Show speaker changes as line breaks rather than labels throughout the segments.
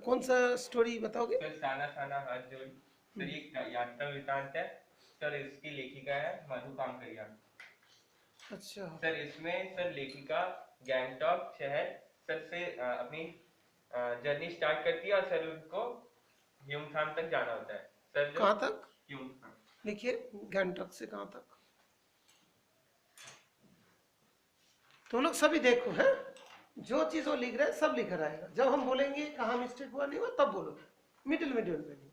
कौन सा स्टोरी बताओगे?
सर साना साना हाथ जोड़ी। सर ये एक यात्रा वृतांत है। सर इसकी लेखिका है मधु कामकरिया।
अच्छा।
सर इसमें सर लेखिका गैंगटॉक शहर सर से अपनी जर्नी स्टार्ट करती है और सर उनको ह्यूमथांग तक जाना होता है। सर जो
कहाँ तक
ह्यूमथांग।
लिखिए, गैंगटॉक से कहाँ तक? तुम लोग सभी देखो है, जो चीज वो लिख रहे हैं सब लिखा रहेगा। जब हम बोलेंगे कहाँ मिस्टेक हुआ नहीं हुआ तब बोलोगे, मिडिल मिडिल में नहीं।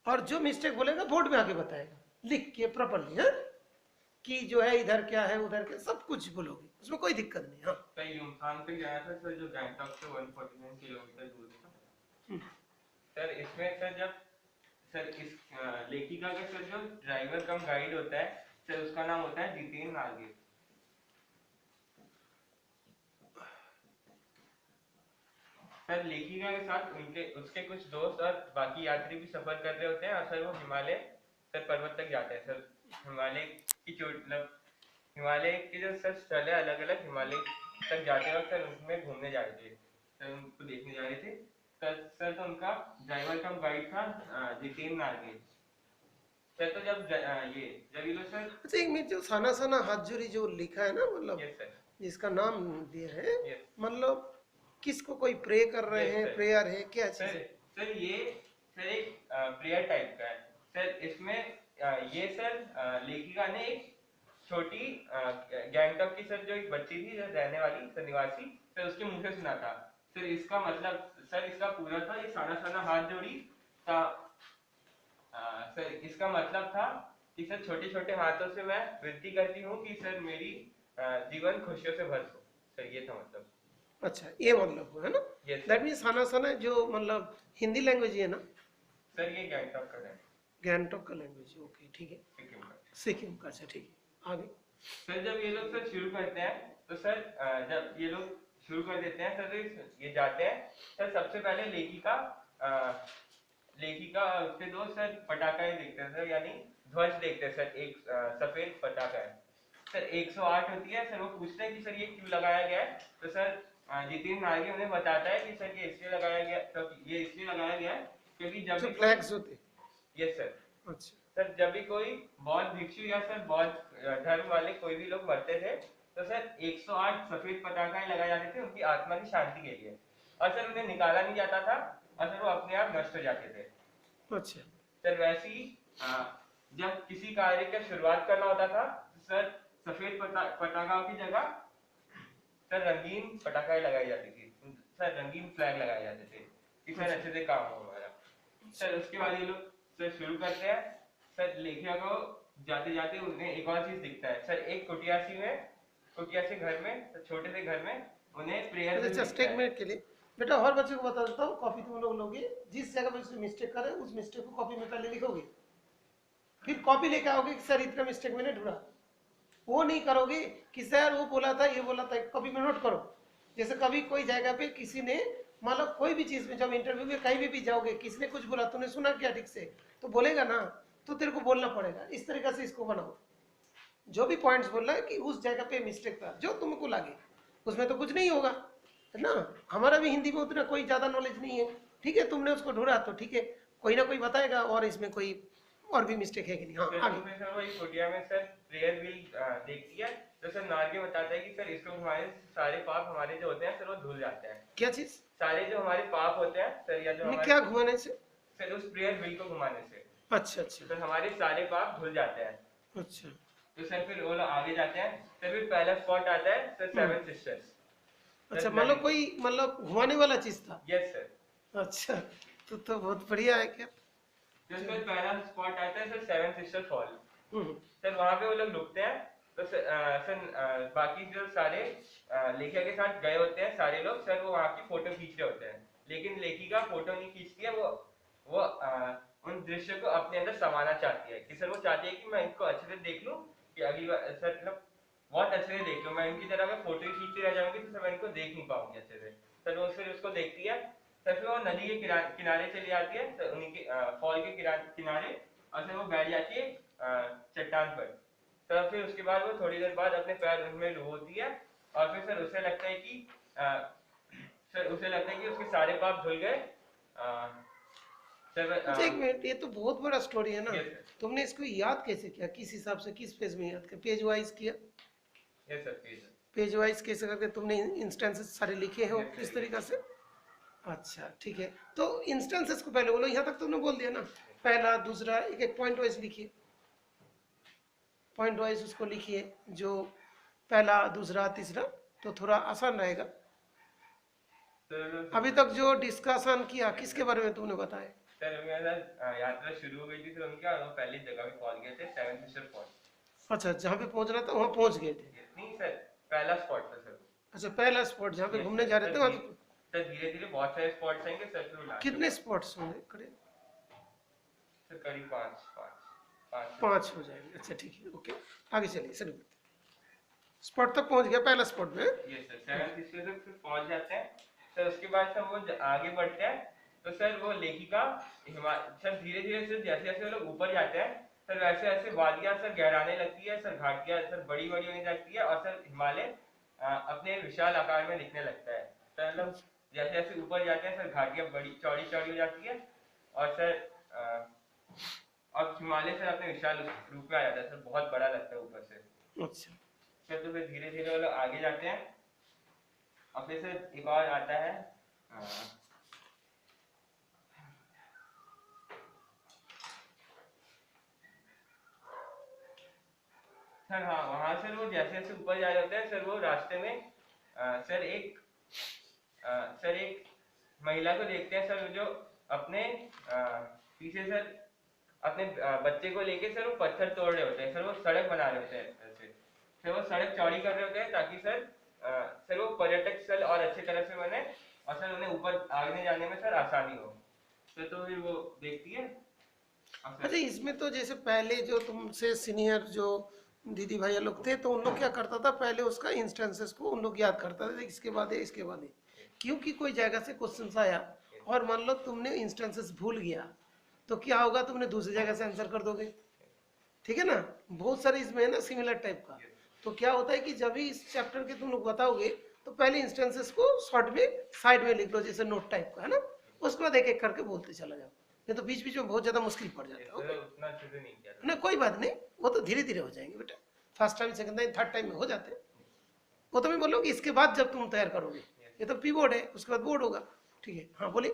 और जो मिस्टेक बोलेगा बोर्ड में आके बताएगा लिख के प्रॉपरली, है कि जो है इधर क्या है उधर क्या, सब कुछ बोलोगे, उसमें कोई दिक्कत नहीं। हाँ,
सर ह्यूमथांग तक जाना था सर, जो गैंगटॉक से 149 किलोमीटर दूर था। सर इसमें सर जब सर इस लेखिका का सर जो ड्राइवर कम गाइड होता है सर, उसका नाम होता है जितेन नागे। सर लेखिका के साथ उनके उसके कुछ दोस्त और बाकी यात्री भी सफर कर रहे होते हैं और सर वो हिमालय सर पर्वत तक जाते हैं। सर हिमालय की चोट मतलब हिमालय के जो सर स्थल है अलग अलग हिमालय तक जाते वक्त सर उसमें घूमने जा रहे थे, सर उनको देखने जा रहे थे। सर तो उनका ड्राइवर कम गाइड था जितेन नागे। सर तो जब ये लोग सर।
अच्छा एक मिनट, जो साना साना हाथ जो लिखा है ना, मतलब
यस सर।
जिसका नाम दिया है,
यस।
मतलब किसको कोई प्रे कर रहे
यस
हैं,
सर।
प्रेयर है, क्या चीज
सर
है?
सर ये सर एक प्रेयर टाइप का है। सर इसमें ये सर लेखिका ने एक छोटी गैंगटॉक की सर जो एक बच्ची थी जो रहने वाली सर निवासी, सर उसके मुंह से सुना था। सर इसका मतलब सर इसका पूरा था ये साना साना हाथ जोड़ी था। सर इसका मतलब था कि सर छोटे छोटे हाथों से मैं विनती करती हूँ कि सर मेरी जीवन खुशियों से भर हो। सर ये था मतलब।
अच्छा, ये मतलब है ना।
Yes
that
sir.
मीन साना साना जो मतलब हिंदी लैंग्वेज है ना,
सर ये गैंगटॉक का है।
गैंगटॉक का लैंग्वेज, ओके ठीक है।
सिक्किम का।
सिक्किम का, अच्छा ठीक है, आगे।
सर जब ये लोग सर शुरू करते हैं तो सर जब ये लोग शुरू कर देते हैं सर ये जाते हैं। सर सबसे पहले लेखिका उसके दोस्त सर पटाखे देखते हैं सर, यानी ध्वज देखते हैं सर। एक सफेद पटाखा है सर 108 होती है। सर वो पूछते हैं कि सर ये क्यों लगाया गया है, तो सर जितिन नागी उन्हें बताता है कि सर ये इसलिए लगाया गया, क्योंकि ये इसलिए लगाया गया है क्योंकि जब
जो
भी कोई।
फ्लैग्स होते।
Yes sir.
अच्छा।
सर जब भी कोई बौद्ध भिक्षु या सर बौद्ध धर्म वाले कोई भी लोग मरते थे तो सर 108 सफेद पटाखे लगाए जाते थे उनकी आत्मा की शांति के लिए, और सर उन्हें निकाला नहीं जाता था और सर वो अपने आप नष्ट हो जाते थे।
अच्छा।
सर वैसे ही जब किसी कार्य का शुरुआत करना होता था तो सर सफेद पटाखों की जगह सर रंगीन पटाखे लगाई जाती थी, सर रंगीन फ्लैग लगाए जाते थे कि सर
अच्छा।
अच्छे से काम हो हमारा। सर उसके बाद ये लोग सर शुरू करते हैं। सर लेखिया को जाते जाते उन्हें एक और चीज दिखता है सर, एक कुटिया से घर में, छोटे से घर में उन्हें प्रेयर
अच्छा,
व्हील
जस्ट
दिखता
एक
है।
मिनट के लिए बेटा, हर बच्चे को बता देता हूँ, कॉपी तुम लोग लोगे, जिस जगह पे मिस्टेक करे उस मिस्टेक को कॉपी में पहले लिखोगे, फिर कॉपी लेके आओगे कि सर इतना मिस्टेक मैंने ढूंढा। वो नहीं करोगे कि सर वो बोला था ये बोला था, कॉपी में नोट करो। जैसे कभी कोई जगह पे किसी ने, मान लो कोई भी चीज में, जब इंटरव्यू में कहीं भी जाओगे, किसी ने कुछ बोला, तूने सुना क्या ठीक से, तो बोलेगा ना, तो तेरे को बोलना पड़ेगा। इस तरीके से इसको बनाओ, जो भी पॉइंट्स बोल रहा है कि उस जगह पे मिस्टेक था जो तुमको लगे, उसमें तो कुछ नहीं होगा, है ना। हमारा भी हिंदी में उतना कोई ज्यादा नॉलेज नहीं है, ठीक है, तुमने उसको ढूंढा तो ठीक है, कोई ना कोई बताएगा और इसमें कोई और भी मिस्टेक है कि नहीं। हाँ,
सर
आगे।
उसमें सर वही कुटिया में सर प्रेयर व्हील देखती है। तो सर नार्गे बताता है कि सर इसको हमारे सारे पाप हमारे जो होते हैं सर वो धुल जाते हैं।
क्या चीज?
सारे जो हमारे पाप होते हैं सर, या जो
नहीं,
हमारे
क्या घुमाने से?
सर उस प्रेयर व्हील को घुमाने से
अच्छा अच्छा।
सर हमारे सारे पाप धुल जाते हैं।
अच्छा।
तो सर फिर वो लोग आगे जाते हैं। सर फिर पहला स्पॉट आता है सर
हम्म।
Seven sisters.
अच्छा,
सर
मतलब कोई मतलब घुमाने वाला चीज था।
Yes sir.
अच्छा, तो बहुत बढ़िया है क्या।
जो
चलो।
सर पहला स्पॉट आता है सर सेवन सिस्टर फॉल।
हम्म।
सर वहां पे वो लोग रुकते हैं। तो बाकी जो सारे लेखिका के साथ गए होते हैं सारे लोग सर, वो वहां की फोटो खींच रहे होते हैं, लेकिन लेखिका फोटो नहीं खींचती है। वो उन दृश्य को अपने अंदर समाना चाहती है कि सर वो चाहती है कि मैं इनको अच्छे से देख लूं, कि अगली बार सर मतलब बहुत अच्छे से देख लूं, मैं इनकी तरह मैं फोटो ही खींचती रह जाऊंगी तो सर मैं इनको देख नहीं पाऊंगी अच्छे से। सर वो फिर उसको देखती है। सर फिर वो नदी के किनारे चली जाती है, उन्हीं के फॉल के किनारे, और फिर वो बैठ जाती है चट्टान पर। तो फिर उसके बाद वो थोड़ी देर बाद अपने पैर उनमें डुबोती है और फिर सर उसे लगता है कि उसके सारे पाप धुल गए। सर
अच्छा एक मिनट, ये तो बहुत बड़ा स्टोरी है ना,
यस सर,
तुमने इसको याद कैसे किया, किस हिसाब से, किस पेज में याद किया, पेज वाइज किया,
yes sir please.
Page wise कैसे करके तुमने इंस्टेंसेस सारे लिखे हो
Yes, sir,
किस तरीका से? अच्छा ठीक है, तो इंस्टेंसेस को पहले बोलो, यहाँ तक तुमने बोल दिया ना, पहला दूसरा एक एक पॉइंट वाइज लिखिए, पॉइंट वाइज उसको लिखिए, जो पहला दूसरा तीसरा, तो थोड़ा आसान रहेगा। अभी तक जो डिस्कशन किया किसके बारे में तुमने बताया?
सर मेरा यात्रा शुरू हो गई थी सर उनकी, और वो पहली जगह पे पहुंच गए थे, सेवन सिस्टर फॉल्स।
अच्छा, जहाँ पे पहुंचना था वहाँ पहुंच गए थे?
नहीं सर, पहला स्पॉट था सर।
अच्छा, पहला स्पॉट जहाँ पे घूमने जा रहे थे वहाँ तो
सर धीरे धीरे बहुत सारे स्पॉट्स आएंगे सर, फिर
कितने स्पॉट्स होंगे करीब?
सर करीब
पाँच हो जाएंगे। अच्छा ठीक है, ओके, आगे चलिए, शुरू करते हैं। स्पॉट तक पहुंच गया, पहला स्पॉट में।
यस सर, सेवन सिस्टर तक फिर पहुंच जाते हैं सर। उसके बाद सर वो आगे बढ़ते हैं, तो सर वो लेखिका सर धीरे धीरे सर जैसे जैसे वो लोग ऊपर जाते हैं सर, वैसे वैसे वादियां सर गहराने लगती है सर, घाटियां सर बड़ी बड़ी होने लगती है, और सर हिमालय अपने विशाल आकार में दिखने लगता है सर। मतलब जैसे जैसे ऊपर जाते हैं सर, घाटियां बड़ी चौड़ी चौड़ी हो जाती है, और सर अब हिमालय सर अपने विशाल रूप में आ जाता है सर, बहुत बड़ा लगता है ऊपर से।
अच्छा
सर तो फिर धीरे धीरे वो लोग आगे जाते हैं, और फिर सर एक और आता है सर, हाँ वहां सर वो जैसे जैसे ऊपर जा रहे होते हैं सर, वो रास्ते में सर एक महिला को देखते हैं सर, जो अपने पीछे सर अपने बच्चे को लेके सर वो पत्थर तोड़ रहे होते हैं सर, वो सड़क बना रहे होते हैं ऐसे सर, वो सड़क चौड़ी कर रहे होते हैं ताकि सर वो पर्यटक स्थल और अच्छी तरह से बने, और सर उन्हें ऊपर आगे जाने में सर आसानी हो। तो फिर वो देखती है।
अच्छा, इसमें तो जैसे पहले जो तुमसे सीनियर जो दीदी भैया लोग थे, तो उन लोग क्या करता था, पहले उसका इंस्टेंसेस को उन लोग याद करता था, इसके बाद है इसके बाद है, क्योंकि कोई जगह से क्वेश्चन आया और मान लो तुमने इंस्टेंसेस भूल गया, तो क्या होगा, तुमने दूसरी जगह से आंसर कर दोगे, ठीक है ना। बहुत सारे इसमें है ना सिमिलर टाइप का, तो क्या होता है कि जब भी इस चैप्टर के तुम लोग बताओगे, तो पहले इंस्टेंसेस को शॉर्ट में साइड में लिख लो, जैसे नोट टाइप का है ना, उसके बाद एक एक करके बोलते चला जाओ, नहीं तो बीच बीच में बहुत ज्यादा मुश्किल पड़ जाता है। ओके,
उतना अच्छे से नहीं किया
ना कोई बात नहीं, वो तो धीरे धीरे हो जाएंगे बेटा, first time second time third time में हो जाते हैं, वो तो मैं बोलूँगी इसके बाद जब तुम तैयार करोगे, ये तो पी बोर्ड है, उसके बाद बोर्ड होगा, ठीक है। हाँ बोलिए।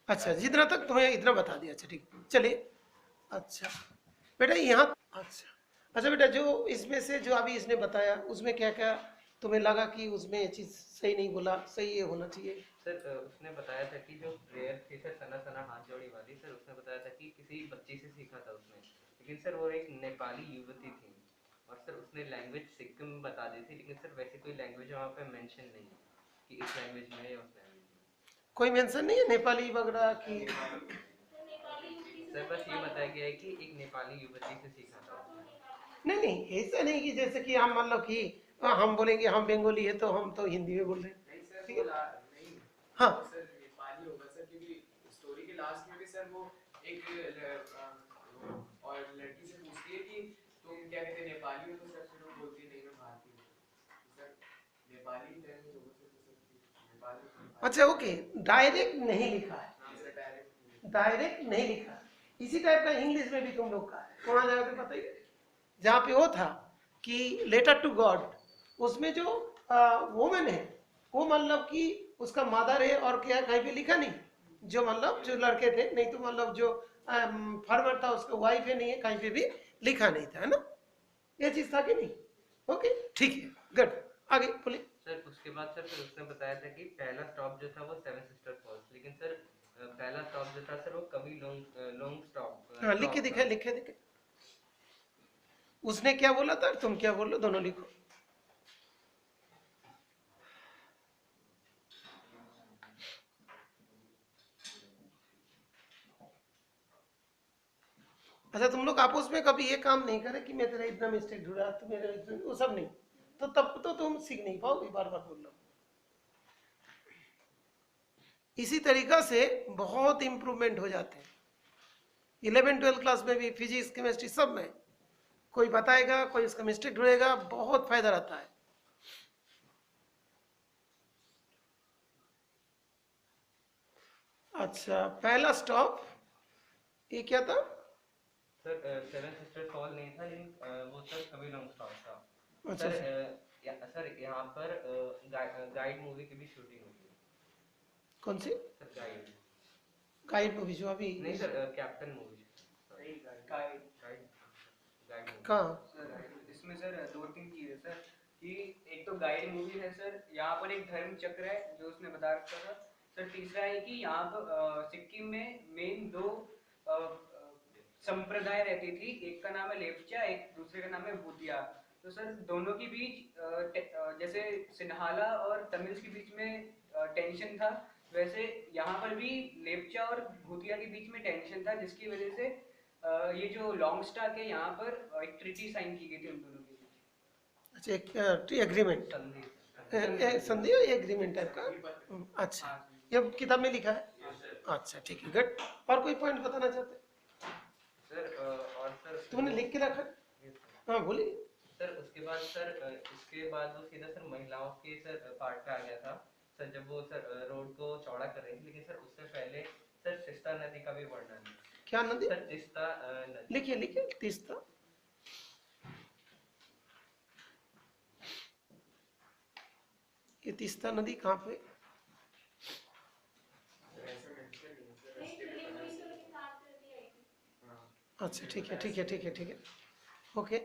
अच्छा, जितना तक तुम्हें इतना बता दिया, अच्छा ठीक, चलिए। अच्छा बेटा यहाँ, अच्छा बेटा, जो इसमें से जो अभी इसने बताया, उसमें क्या क्या तुम्हें लगा कि उसमें ये चीज़ सही नहीं बोला, सही ये होना चाहिए?
सर उसने बताया था कि जो प्रेयर थी सर, सना सना हाथ जोड़ी वाली, सर उसने बताया था कि किसी बच्ची से सीखा था उसने, लेकिन सर वो एक नेपाली युवती थी, और सर उसने लैंग्वेज सिक्किम बता दी थी, लेकिन सर वैसे कोई लैंग्वेज वहाँ पे मेंशन नहीं कि इस लैंग्वेज में या उस लैंग्वेज में
कोई मेंशन नहीं है नेपाली वगैरह की?
सर बस ये बताया गया है कि एक नेपाली युवती से सीखा था उसने।
नहीं ऐसा नहीं कि जैसे कि हम मान लो कि हम बोलेंगे हम बंगाली है तो हम तो हिंदी में बोल रहे हैं, ठीक है। हाँ
सर नेपाली होगा सर, क्योंकि स्टोरी के लास्ट में भी सर वो एक और लड़की से पूछती है कि तुम क्या कहते हैं नेपाली हो, तो सर फिर वो बोलती है नहीं मैं भारतीय हूँ, तो सर नेपाली लैंग्वेज होगा सर, तो सर नेपाली।
अच्छा ओके, डायरेक्ट नहीं लिखा है,
हाँ सर
डायरेक्ट नहीं लिखा है, इसी टाइप का इंग्लिश में भी तुम लोग का है, कौन जाकर बताइए, जहाँ पे वो था कि लेटर टू गॉड, उसमें जो वोमेन है वो मतलब कि उसका मदर है, और क्या कहीं पे लिखा नहीं, जो मतलब जो लड़के थे, नहीं तो मतलब जो फार्मर था उसका वाइफ है, नहीं है, कहीं पे भी लिखा नहीं था, है ना, ये चीज था कि नहीं? ओके ठीक है, गुड, आगे बोलिए।
सर उसके बाद सर फिर उसने बताया था कि पहला स्टॉप जो था वो सेवन सिस्टर फॉल्स, लेकिन सर पहला स्टॉप जो था सर वो कभी लॉन्ग स्टॉप।
हाँ लिख के दिखाए, लिखे उसने क्या बोला था, तुम क्या बोल लो, दोनों लिखो। अच्छा, तुम लोग आपस में कभी ये काम नहीं करे कि मैं तेरा इतना मिस्टेक ढूंढा, तो मेरा वो सब नहीं, तो तब तो तुम सीख नहीं पाओगे, बार बार बोल रहा हूं। इसी तरीका से बहुत इंप्रूवमेंट हो जाते हैं, 11-12 क्लास में भी फिजिक्स केमिस्ट्री सब में कोई बताएगा, कोई उसका मिस्टेक ढूंढेगा, बहुत फायदा रहता है। अच्छा, पहला स्टॉप ये क्या था?
सर सेवन सिस्टर फॉल नहीं था, लेकिन वो सर कभी लॉन्ग स्टॉप था।
अच्छा,
सर यहाँ पर गाइड मूवी की भी शूटिंग हुई है।
कौन सी
सर गाइड
गाइड मूवी जो अभी
नहीं sir, captain movie.
Guide
guide
कहाँ?
सर इसमें सर दो तीन चीजें सर कि एक तो गाइड मूवी है सर, यहाँ पर एक धर्म चक्र है जो उसने बता रखा था सर। तीसरा है कि यहाँ पर सिक्किम में मेन दो अ, अ, संप्रदाय रहती थी, एक का नाम है लेप्चा, एक दूसरे का नाम है भूतिया। तो सर दोनों के बीच जैसे सिन्हाला और तमिल्स के बीच में टेंशन था, वैसे यहाँ पर भी लेप्चा और भूतिया के बीच में टेंशन था, जिसकी वजह से ये जो लॉन्ग स्टॉक है यहाँ पर एक ट्रीटी साइन की गई थी उन दोनों के बीच।
अच्छा, एक एग्रीमेंट,
संधि।
संधि एग्रीमेंट टाइप का। अच्छा,
हाँ,
ये किताब में लिखा है। अच्छा ठीक है, गुड। और कोई पॉइंट बताना चाहते हैं?
सर और सर
तुमने लिख के रखा है? हाँ बोलिए।
सर उसके बाद सर इसके बाद वो सीधा सर महिलाओं के सर पार्ट पे आ गया था सर, जब वो सर रोड को चौड़ा कर रही थी। लेकिन सर उससे पहले सर तिस्ता नदी का भी वर्णन है।
क्या नदी?
सर तिस्ता नदी।
लिखिए लिखिए, तीस्ता। ये तीस्ता नदी कहाँ पे?
ऐसा mention नहीं है सर, रस्ते पे बना है।
अच्छा ठीक है ठीक है ठीक है ठीक है, ओके।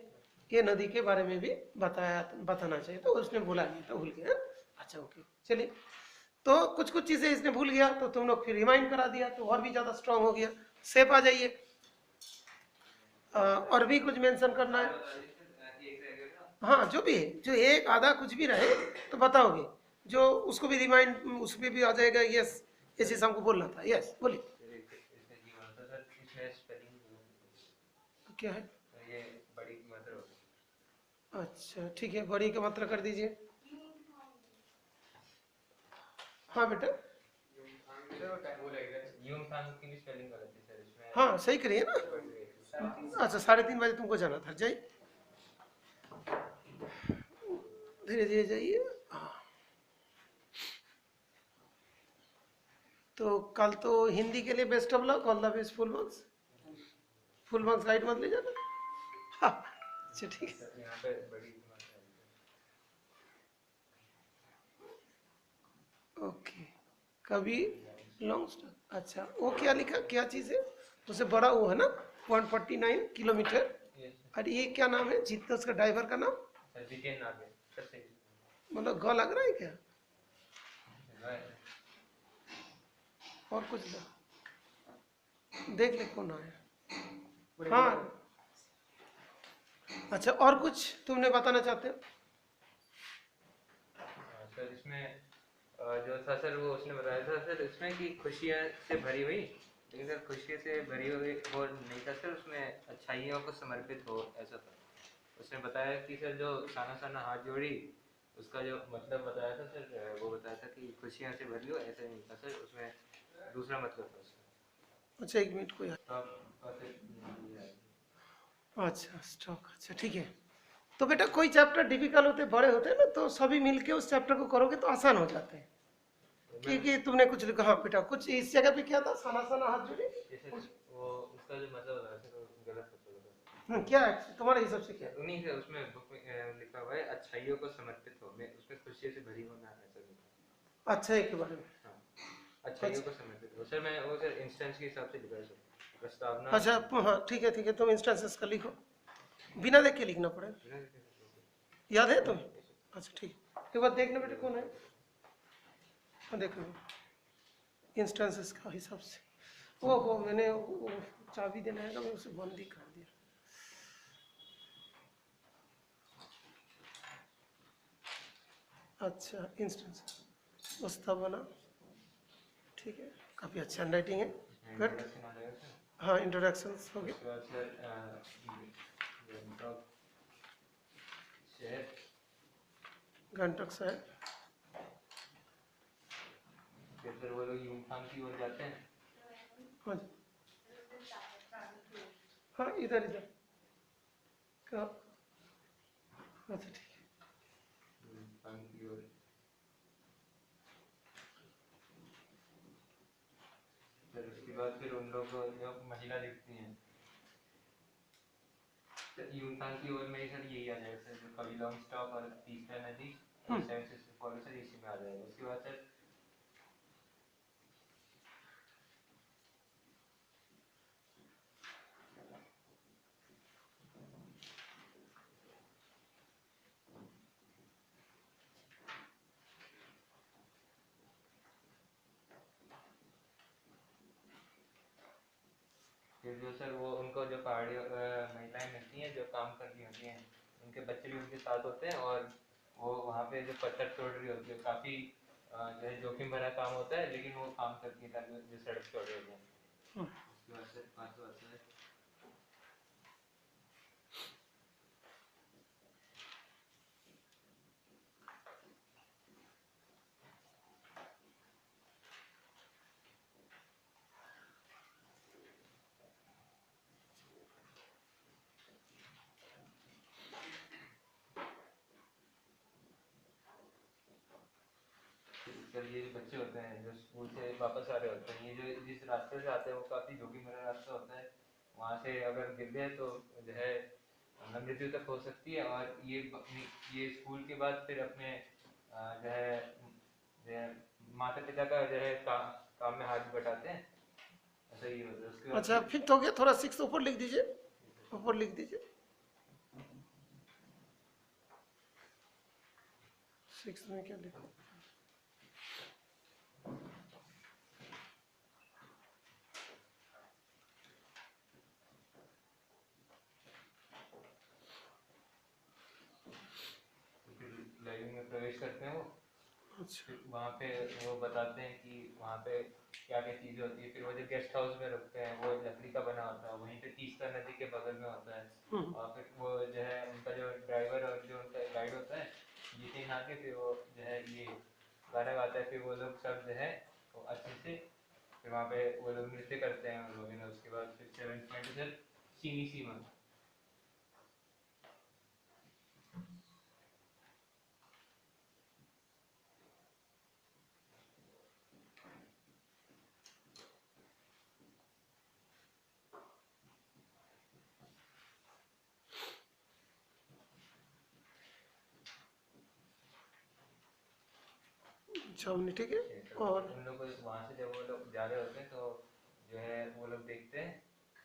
ये नदी के बारे में भी बताना चाहिए, तो उसने भूला नहीं था, भूल गया। अच्छा ओके, चलिए। तो कुछ कुछ चीजें इसने भूल गया, तो तुम लोग फिर रिमाइंड करा दिया, तो और भी ज्यादा स्ट्रांग हो गया। सेफ आ जाइए। और भी कुछ मेंशन करना है? हाँ, जो भी है, जो एक आधा कुछ भी रहे तो बताओगे, जो उसको भी रिमाइंड, उसमें भी आ जाएगा। यस, इस चीज हमको बोलना था। यस बोलिए।
सर इसमें स्पेलिंग
क्या है?
ये बड़ी की मात्रा होगी।
अच्छा ठीक है, बड़ी का मात्रा कर दीजिए। हाँ बेटा,
सर वो टाइम वो लगेगा
यूमथांग की भी स्पेलिंग गलत है सर इसमें।
हाँ सही करिए ना। अच्छा, 3:30 बजे तुमको जाना था, जाइए धीरे धीरे जाइए। हाँ। तो कल तो हिंदी के लिए best of luck, all the best. Full marks right मत ले जाना। हाँ, अच्छा ठीक है।
सर यहाँ पे बड़ी की मात्रा है।
ओके, कभी लॉन्ग स्टॉप। अच्छा, वो क्या लिखा, क्या चीज़ है? उससे बड़ा वो है ना, 149 किलोमीटर। और ये क्या नाम है जीतने उसका ड्राइवर का नाम?
सर जितेन नागे सर सही।
मतलब ग लग रहा है क्या? और कुछ देख ले कौन आया। हाँ अच्छा, और कुछ तुमने बताना चाहते हो?
सर इसमें जो था सर वो उसने बताया था सर इसमें कि खुशियाँ से भरी हुई, लेकिन सर खुशियों से भरी हुई वो नहीं था सर, उसमें अच्छाइयों को समर्पित हो ऐसा था। उसने बताया कि सर जो साना साना हाथ जोड़ी, उसका जो मतलब बताया था सर, वो बताया था कि खुशियाँ से भरी हो, ऐसा नहीं था सर, उसमें दूसरा मतलब था उसका।
अच्छा, 1 मिनट को यार।
तो
अच्छा स्टॉक, अच्छा ठीक है। तो बेटा कोई चैप्टर डिफिकल्ट होते बड़े होते हैं ना, तो सभी मिलके उस चैप्टर को करोगे तो आसान हो जाते हैं। क्योंकि तुमने कुछ लिखा। हाँ बेटा, कुछ इस जगह पे क्या था, साना साना हाथ जोड़ी।
वो उसका जो मतलब बताया सर वो गलत था।
क्या है तुम्हारे हिसाब से, क्या है?
उन्हीं से उसमें बुक में लिखा हुआ है अच्छाइयों को समर्पित हो, मैं उसमें खुशी से भरी होना ऐसा लिखा।
अच्छा, एक के बारे में।
हाँ, अच्छाइयों को समर्पित हो सर, मैं वो सर इंस्टेंस के हिसाब से लिखा है सर, प्रस्तावना।
अच्छा हाँ ठीक है ठीक है, तुम इंस्टेंसेस का लिखो, बिना देख के लिखना पड़ेगा। याद है तुम्हें? अच्छा ठीक है, एक बार देखना बेटा कौन है। हाँ देख लो इंस्टेंसेस का हिसाब से। वो मैंने वो चाबी देना है ना, मैं उसे बंद ही कर दिया। अच्छा, इंस्टेंस प्रस्तावना, ठीक है, काफ़ी अच्छा हैंडराइटिंग है। गुड। हाँ, इंट्रोडक्शंस हो गए। गंटक शहर।
फिर वो लोग यूमथांग की ओर जाते हैं।
हाँ हाँ इधर इधर का, अच्छा ठीक है।
पंक्ति और फिर उसके बाद फिर उन लोग को जो महिला दिखती हैं यूनतांग की ओर में सर यही आ जाएगा सर, जो कवि लॉन्ग स्टॉप और तीसरा नदी और सेवन सिस्टर फॉलो सर इसी में आ जाएगा। उसके बाद सर फिर जो सर वो उनको जो पहाड़ी महिलाएं मिलती हैं जो काम कर रही होती हैं, उनके बच्चे भी उनके साथ होते हैं और वो वहाँ पे जो पत्थर तोड़ रही होती है, काफ़ी जो है जोखिम भरा काम होता है, लेकिन वो काम करती है ताकि जो सड़क छोड़ रही है। उसके बाद सर पाँचवा आता है सर ये बच्चे होते हैं जो स्कूल से वापस आ रहे होते हैं, ये जो जिस रास्ते से आते हैं वो काफ़ी जोखिम भरा रास्ता होता है, वहाँ से अगर गिर गए तो जो है मृत्यु तक हो सकती है। और ये स्कूल के बाद फिर अपने जो है माता पिता का जो है काम में हाथ बटाते हैं, ऐसा ही होता है। उसके बाद
अच्छा फिफ्थ हो गया, थोड़ा सिक्स ऊपर लिख दीजिए, ऊपर लिख दीजिए। सिक्स में क्या लिखो?
लाइव में प्रवेश करते हैं वो,
अच्छा
फिर वहाँ पे वो बताते हैं कि वहाँ पे क्या क्या चीज़ें होती है। फिर वो जो गेस्ट हाउस में रुकते हैं वो लकड़ी का बना होता है, वहीं पे तीस्ता नदी के बगल में होता है। और फिर वो जो है उनका जो ड्राइवर और जो उनका गाइड होता है जीते यहाँ के, फिर वो जो है ये गाना गाता है, फिर वो लोग सब जो है वो अच्छे से फिर वहाँ पे वो लोग नृत्य करते हैं उन लोगों ने। उसके बाद फिर 7 पॉइंट सर चीनी सीमा।
छावनी ठीक है। और
उन लोग वहाँ से जब वो लोग जा रहे होते हैं तो जो है वो लोग देखते हैं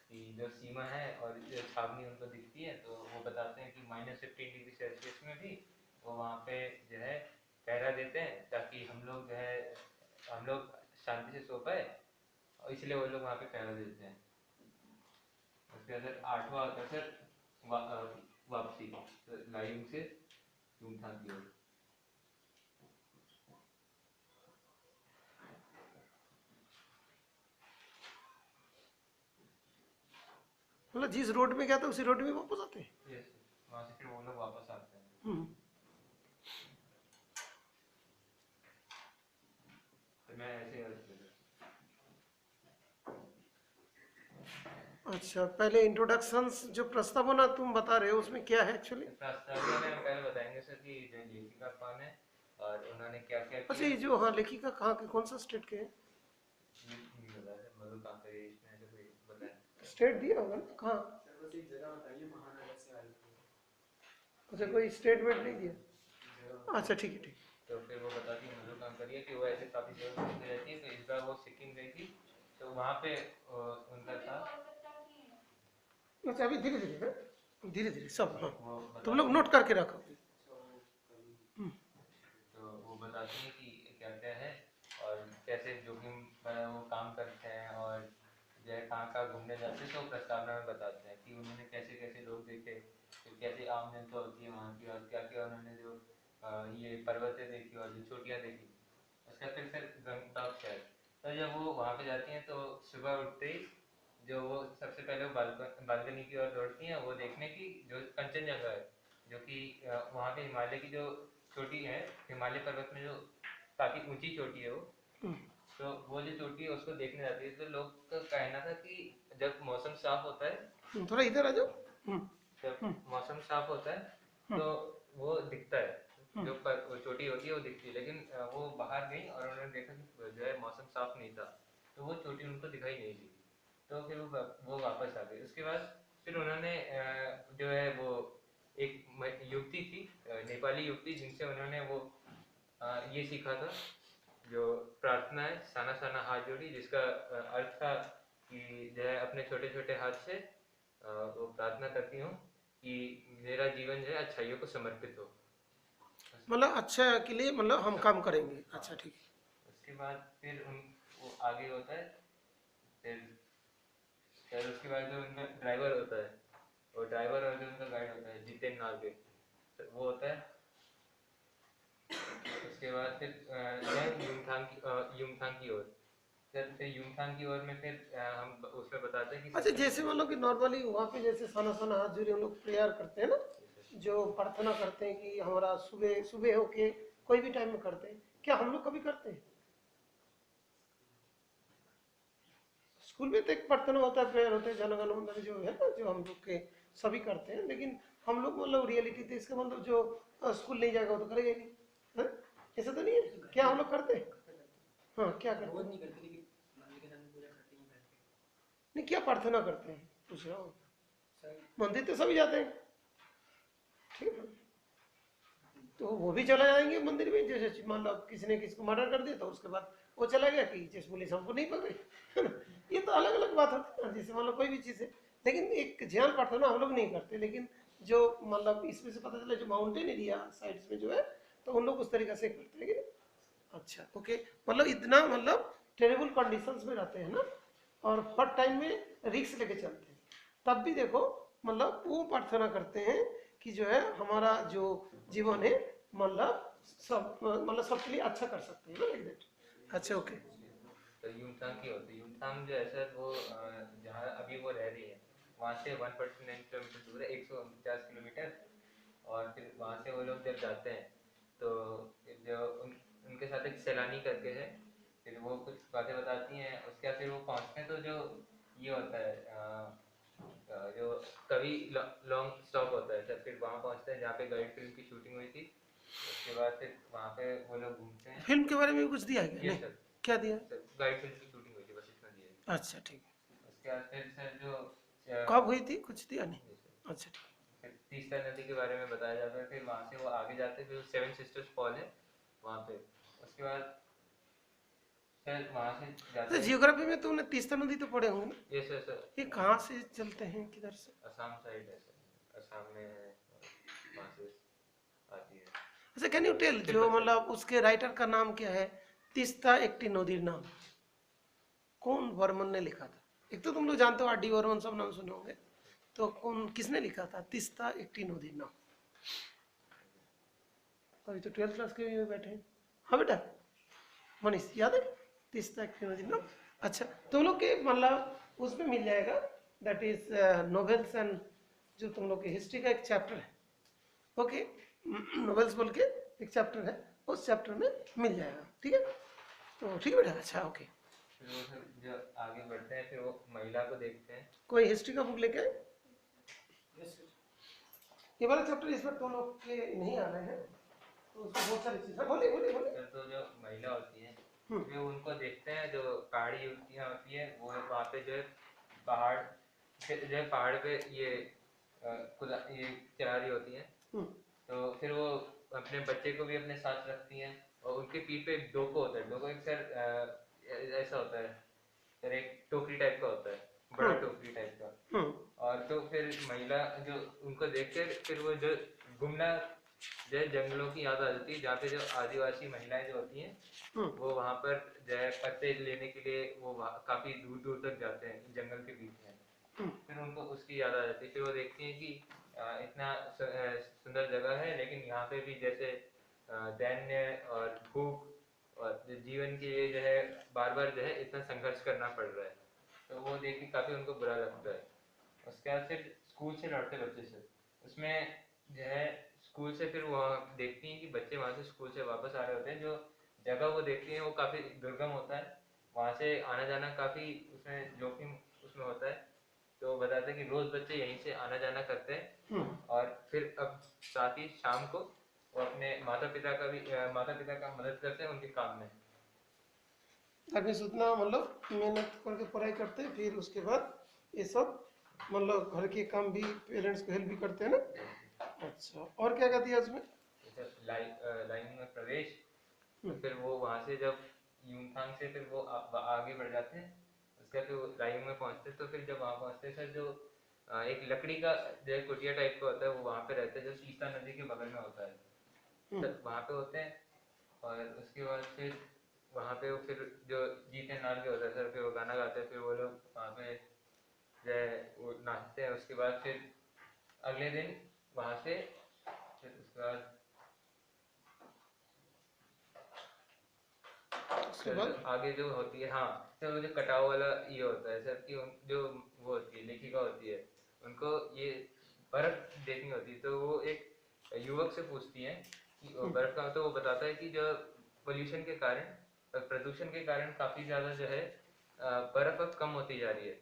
कि जो सीमा है और जो छावनी उनको दिखती है, तो वो बताते हैं कि -15 डिग्री सेल्सियस में भी वो वहाँ पे जो है पहरा देते हैं ताकि हम लोग शांति से सो पाए, और इसलिए वो लोग वहाँ पे पहरा देते हैं। उसके अंदर 8वां आता है सर वापसी, तो लाइव से यूमथांग की ओर।
मतलब जिस रोड में गया था उसी रोड में वापस आते हैं।
यस, वहाँ से फिर वो लोग वापस आते हैं।
हम्म।
तो मैं ऐसे अर्ज कर
अच्छा पहले इंट्रोडक्शंस जो प्रस्तावना तुम बता रहे हो उसमें क्या है एक्चुअली?
प्रस्तावना में हम पहले बताएंगे सर कि जो लेखिका कौन है और उन्होंने क्या क्या
अच्छा ये जो हाँ लेखिका कहाँ के, कौन सा स्टेट के हैं?
नहीं बताया सर, मधु कांकरे इसमें ऐसे कोई बताया।
स्टेट दिया होगा ना कहाँ?
सर बस एक जगह बताइए महानगर से आए थे।
अच्छा कोई स्टेटमेंट नहीं दिया?
जगह
अच्छा ठीक है ठीक है।
तो फिर वो बताती है मधु कांकरिया कि वो ऐसे काफ़ी जगह घूमती रहती है, तो इस बार वो सिक्किम गई थी, तो वहाँ पे उनका था
अच्छा अभी धीरे धीरे धीरे सब हाँ
वो
तुम लोग
बताती
नोट करके रखो।
अच्छा वो कभी
तो वो बताती हैं कि क्या क्या है और कैसे जोखिम भरा वो काम करते हैं, और जो है कहाँ कहाँ घूमने जाते हैं, तो प्रस्तावना में बताते हैं कि उन्होंने कैसे कैसे लोग देखे, फिर कैसे आम जनता होती है वहाँ की, और क्या क्या उन्होंने जो ये पर्वतें देखी और जो चोटियाँ देखी। उसका फिर सर गंगटॉक शहर, तो जब वो वहाँ पे जाती हैं तो सुबह उठते ही जो वो सबसे पहले वो बालकनी की ओर दौड़ती हैं, वो देखने की जो कंचनजंगा है, जो कि वहाँ पे हिमालय की जो चोटी है, हिमालय पर्वत में जो काफ़ी ऊंची चोटी है वो, तो वो जो चोटी है उसको देखने जाती है। तो लोग का कहना था कि जब मौसम साफ होता है
थोड़ा इधर आ जाओ।
जब मौसम साफ होता है तो वो दिखता है, जो वो चोटी होती है वो दिखती है, लेकिन वो बाहर गई और उन्होंने देखा कि जो है मौसम साफ नहीं था, तो वो चोटी उनको दिखाई नहीं दी, तो फिर वो वापस आ गई। उसके बाद फिर उन्होंने जो है वो एक युवती थी, नेपाली युवती, जिनसे उन्होंने वो ये सीखा था, जो प्रार्थना है, साना साना हाथ जोड़ी, जिसका अर्थ था कि जो है अपने छोटे छोटे हाथ से वो प्रार्थना करती हूँ कि मेरा जीवन जो है अच्छाइयों को समर्पित हो।
मतलब अच्छा के लिए मतलब हम काम करेंगे। अच्छा ठीक है।
उसके बाद फिर वो आगे होता है, फिर उसके बाद जो उनका ड्राइवर होता है, वो ड्राइवर और जो उनका गाइड होता है जितेन नार्गे, तो वो होता है। उसके बाद फिर युमथांग की ओर, फिर युमथांग की ओर में फिर हम उसमें बताते हैं कि
अच्छा जैसे मान लो कि नॉर्मली वहाँ पे जैसे साना साना हाथ जोड़े हम लोग प्रेयर करते हैं ना, जो प्रार्थना करते हैं कि हमारा सुबह सुबह होके कोई भी टाइम में करते हैं, क्या हम लोग कभी करते हैं? स्कूल में तो एक प्रार्थना होता है, प्रेयर होता है, जनगण मन जो है ना, जो हम लोग के सभी करते हैं, लेकिन हम लोग मतलब रियलिटी तो इसका मतलब जो स्कूल नहीं जाएगा वो तो करेगा ही नहीं, है? ऐसा तो नहीं है, क्या हम लोग करते हैं? हाँ क्या करते हैं?
नहीं करते, लेकिन मंदिर के सामने पूजा करते ही बैठ के।
नहीं क्या प्रार्थना करते हैं पूछ रहा हूँ।
सर
मंदिर तो सभी जाते हैं, ठीक है, तो वो भी चला जाएंगे मंदिर में। जैसे मान लो किसी ने किसी को मर्डर कर दिया तो उसके बाद वो चला गया कि जैसे पुलिस हमको नहीं पकड़े, है ना? ये तो अलग अलग बात होती है ना, जैसे मान लो कोई भी चीज़ है, लेकिन एक ध्यान प्रार्थना हम लोग नहीं करते, लेकिन जो मतलब इसमें से पता चला जो माउंटेन एरिया साइड्स में जो है तो उन लोग उस तरीके से करते हैं कि नहीं? अच्छा ओके, मतलब इतना मतलब टेरेबल कंडीशंस में रहते हैं ना, और हर टाइम में रिस्क लेके चलते हैं, तब भी देखो मतलब वो प्रार्थना करते हैं कि जो है हमारा जो जीवन है मतलब सबके लिए अच्छा कर सकते हैं ना, लाइक दैट। अच्छा ओके।
तो यूमथांग की होती है। यूमथांग जो है सर वो जहाँ अभी वो रह रही है वहाँ से 149 किलोमीटर दूर है, 149 किलोमीटर। और फिर वहाँ से वो लोग जब जाते हैं तो जो उनके साथ एक सैलानी करके है, फिर वो कुछ बातें बताती हैं। उसके बाद फिर वो पहुँचते हैं तो जो ये होता है जो कभी लॉन्ग स्टॉप होता है सर, फिर वहाँ पहुँचते हैं जहाँ पे गाइड फिल्म की शूटिंग हुई थी। उसके बाद फिर वहाँ पे वो लोग घूमते हैं।
फिल्म के बारे में भी कुछ दिया है क्या?
ये
नहीं
सर
क्या दिया?
सर गाइड फिल्म की शूटिंग हुई थी, बस इतना दिया है।
अच्छा ठीक है।
उसके बाद फिर सर जो
कब हुई थी कुछ दिया नहीं?
ये सर,
अच्छा ठीक
फिर तीस्ता नदी के बारे में बताया जाता है। फिर वहाँ से वो आगे जाते हैं, फिर सेवन सिस्टर्स फॉल है वहाँ पे। उसके बाद सर वहाँ से
है।
जाते हैं।
जियोग्राफी में तुमने तीस्ता नदी तो पढ़े होंगे ना?
ये सर
ये कहाँ से चलते हैं किधर से?
असम साइड है सर, असम में है, वहाँ से आती है।
अच्छा कैन यू टेल जो
तिब्बत
मतलब उसके राइटर का नाम क्या है? तीस्ता एक्टी नदीर नाम कौन वर्मन ने लिखा था? एक तो तुम लोग जानते हो R.D. वर्मन, सब नाम सुने होंगे, तो कौन किसने लिखा था तीस्ता एक्टी नदीर नाम? अभी तो 12th क्लास के भी बैठे हैं। हाँ बेटा मनीष याद है तीस्ता एक्टी नदीर नाम? अच्छा तुम लोग के मतलब उसमें मिल जाएगा, दैट इज नोवेल्स एंड जो तुम लोग की हिस्ट्री का एक चैप्टर है, ओके, नोवेल्स बोल के एक चैप्टर है, उस चैप्टर में मिल जाएगा, ठीक है? तो ठीक है बेटा, अच्छा ओके।
फिर वो सर जो आगे बढ़ते हैं फिर वो महिला को देखते हैं।
कोई हिस्ट्री का बुक लेके आए? ये वाला चैप्टर इसमें तुम लोग के नहीं आ रहे हैं, तो उसमें बहुत सारी चीजें, बोलिए बोलिए बोलिए।
सर तो जो महिला होती है वे उनको देखते हैं, जो पहाड़ी युवतियाँ होती है वो वहाँ पे जो है पहाड़ जो है पहाड़ पे ये ये चला रही होती हैं। तो फिर वो अपने बच्चे को भी अपने साथ रखती हैं और उनके पीठ पे एक डोको होता है। डोको एक सर ऐसा होता है सर, एक टोकरी टाइप का होता है, बड़ा टोकरी टाइप का। और तो फिर महिला जो उनको देख कर फिर वो जो गुमना जो है जंगलों की याद आ जाती है, जहाँ पे जो आदिवासी महिलाएं जो होती हैं वो वहाँ पर जो है पत्ते लेने के लिए वो काफी दूर दूर तक जाते हैं जंगल के बीच में। फिर उनको उसकी याद आ जाती है, फिर वो देखती हैं कि इतना सुंदर जगह है, लेकिन यहाँ पे भी जैसे दैन्य और भूख और जीवन के लिए जो है बार बार जो है इतना संघर्ष करना पड़ रहा है। तो वो देख के काफी उनको बुरा लगता है। उसके बाद फिर स्कूल से लौटते बच्चे से, उसमें जो है स्कूल से फिर वहाँ देखती हैं कि बच्चे वहाँ से स्कूल से वापस आ रहे होते हैं। जो जगह वो देखती हैं वो काफ़ी दुर्गम होता है, वहाँ से आना जाना काफ़ी उसमें जोखिम उसमें होता है। तो वो बताता है कि रोज बच्चे यहीं से आना जाना करते हैं
हम्म,
और फिर अब साथ ही शाम को वो अपने माता पिता का मदद करते हैं उनके काम में।
ताकि उतना मतलब मेहनत करके पढ़ाई करते हैं, फिर उसके बाद ये सब मतलब घर के काम भी पेरेंट्स को हेल्प भी करते हैं ना। अच्छा, और क्या क्या दिया उसमें?
जैसे लाइन में प्रवेश, तो
हम्म,
फिर वो वहां से जब यूमथांग से फिर वो आगे बढ़ जाते हैं, उसके बाद फिर वो लाइंग में पहुंचते हैं। तो फिर जब वहां पहुंचते हैं सर, जो एक लकड़ी का जो है कुटिया टाइप का होता है वो वहां पे रहता है, जो सीता नदी के बगल में होता है
हम्म,
सर, वहां पे होते हैं। और उसके बाद फिर वहां पे वो फिर जो जीते नाल के होता है सर, फिर वो गाना गाते हैं, फिर वो लोग वहां पे जो है वो नाचते हैं। उसके बाद फिर अगले दिन वहां से फिर उसके बाद
उसके
सर जो
बाद
आगे जो होती है, हाँ सर, वो जो कटाव वाला ये होता है सर कि जो वो होती है लेखिका होती है, उनको ये बर्फ देखनी होती है। तो वो एक युवक से पूछती है कि वो बर्फ का, तो वो बताता है कि जो पोल्यूशन के कारण, प्रदूषण के कारण काफी ज्यादा जो है बर्फ अब कम होती जा रही है।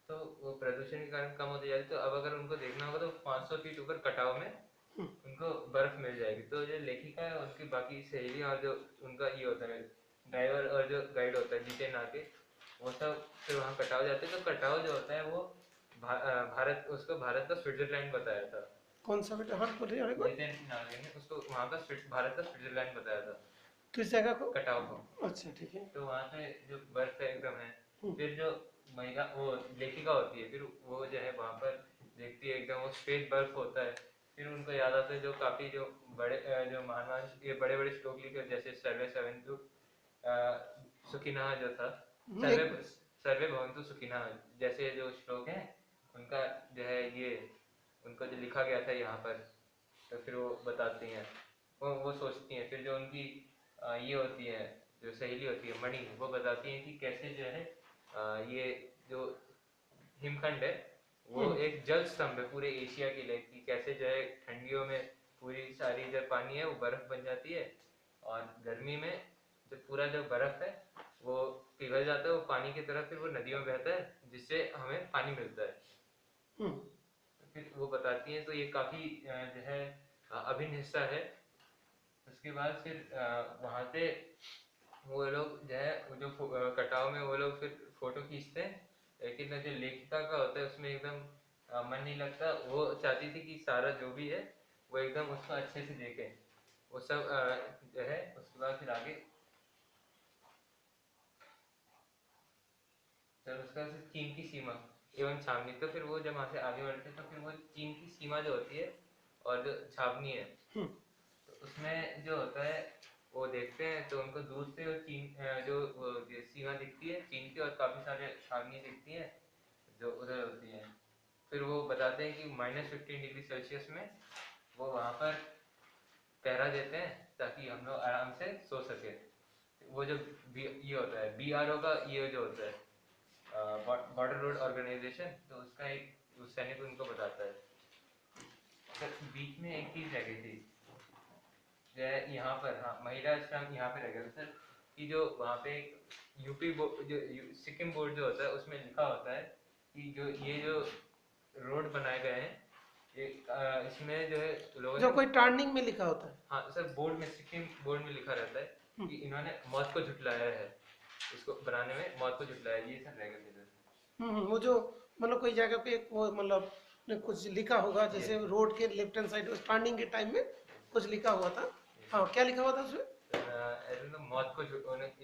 तो वो प्रदूषण के कारण कम होती जा रही है, तो अब अगर उनको देखना होगा तो 500 फीट ऊपर कटाव में उनको बर्फ मिल जाएगी। तो जो लेखिका है उनकी बाकी सहेली और जो उनका ये होता है ड्राइवर और जो गाइड होता है जीते ना के, वो सब फिर वहाँ कटाव जाते हैं। तो कटाव जो होता है वो भारत, उसको भारत का स्विट्जरलैंड बताया था।
कौन सा बेटा, हाँ बोल रही है
जीते नागे ने उसको वहाँ का भारत का स्विट्जरलैंड बताया था
तो इस जगह को?
कटाव को।
अच्छा ठीक है।
तो वहाँ पे जो बर्फ है एकदम है।
हम्म,
फिर जो महिला वो लेखिका होती है, फिर वो जो है वहाँ पर देखती है एकदम वो श्वेत बर्फ होता है। फिर उनको याद आता है जो काफी जो बड़े जो महान ये बड़े बड़े श्लोक लिखे, जैसे सर्वे सेवंतु सुखिनः जो था, सर्वे
एक
सर्वे भवन्तु सुखिनः जैसे जो श्लोक है उनका जो है ये उनको जो लिखा गया था यहाँ पर। तो फिर वो बताती हैं, वो सोचती हैं। फिर जो उनकी ये होती है जो सहेली होती है मणि, वो बताती है कि कैसे जो है ये जो हिमखंड है वो एक जल स्तंभ है पूरे एशिया के लिए, कि कैसे जो है ठंडियों में पूरी सारी जो पानी है वो बर्फ बन जाती है, और गर्मी में जो पूरा जो बर्फ है वो पिघल जाता है वो पानी की तरह, फिर वो नदियों में बहता है जिससे हमें पानी मिलता है।
हम्म,
फिर वो बताती हैं, तो ये काफी जो है अभिन्न हिस्सा है। उसके बाद फिर वहाँ से वो लोग जो है वो जो कटाव में वो लोग फिर फोटो खींचते हैं, लेकिन जो लेखिका का होता है उसमें एकदम मन नहीं लगता। वो चाहती थी कि सारा जो भी है वो एकदम उसको अच्छे से देखे, वो सब जो है। उसके बाद फिर आगे सर उसका से चीन की सीमा एवं छावनी, तो फिर वो जब वहाँ से आगे बढ़ते हैं तो फिर वो चीन की सीमा जो होती है और जो छावनी है, तो उसमें जो होता है वो देखते हैं तो उनको दूर से वो चीन जो वो जो सीमा दिखती है चीन की, और काफी सारे छावनी दिखती है जो उधर होती है। फिर वो बताते हैं कि -15 डिग्री सेल्सियस में वो वहाँ पर पहरा देते हैं ताकि हम लोग आराम से सो सके। वो जो ये होता है BRO का ये जो होता है बॉर्डर रोड ऑर्गेनाइजेशन, तो उसका एक उस सैनिक उनको बताता है। सर बीच में एक चीज रह गई थी जो है यहाँ पर, हाँ महिला आश्रम यहाँ पे रह गया था सर, कि जो वहाँ पे यूपी बोर्ड जो सिक्किम बोर्ड जो होता है उसमें लिखा होता है कि जो ये जो रोड बनाए गए हैं ये इसमें जो है लोगों
जो
ने,
कोई टर्निंग में लिखा होता है।
हाँ सर बोर्ड में सिक्किम बोर्ड में लिखा रहता है कि इन्होंने मौत को झुटलाया है, इसको बनाने में मौत को झुटलाया, ये सर रह गए थे सर।
वो जो मतलब कोई जगह पे वो मतलब ने कुछ लिखा होगा, जैसे रोड के लेफ्ट हैंड साइड टर्निंग के टाइम में कुछ लिखा हुआ था। हाँ, क्या लिखा हुआ था उसमें?
ऐसे तो मौत को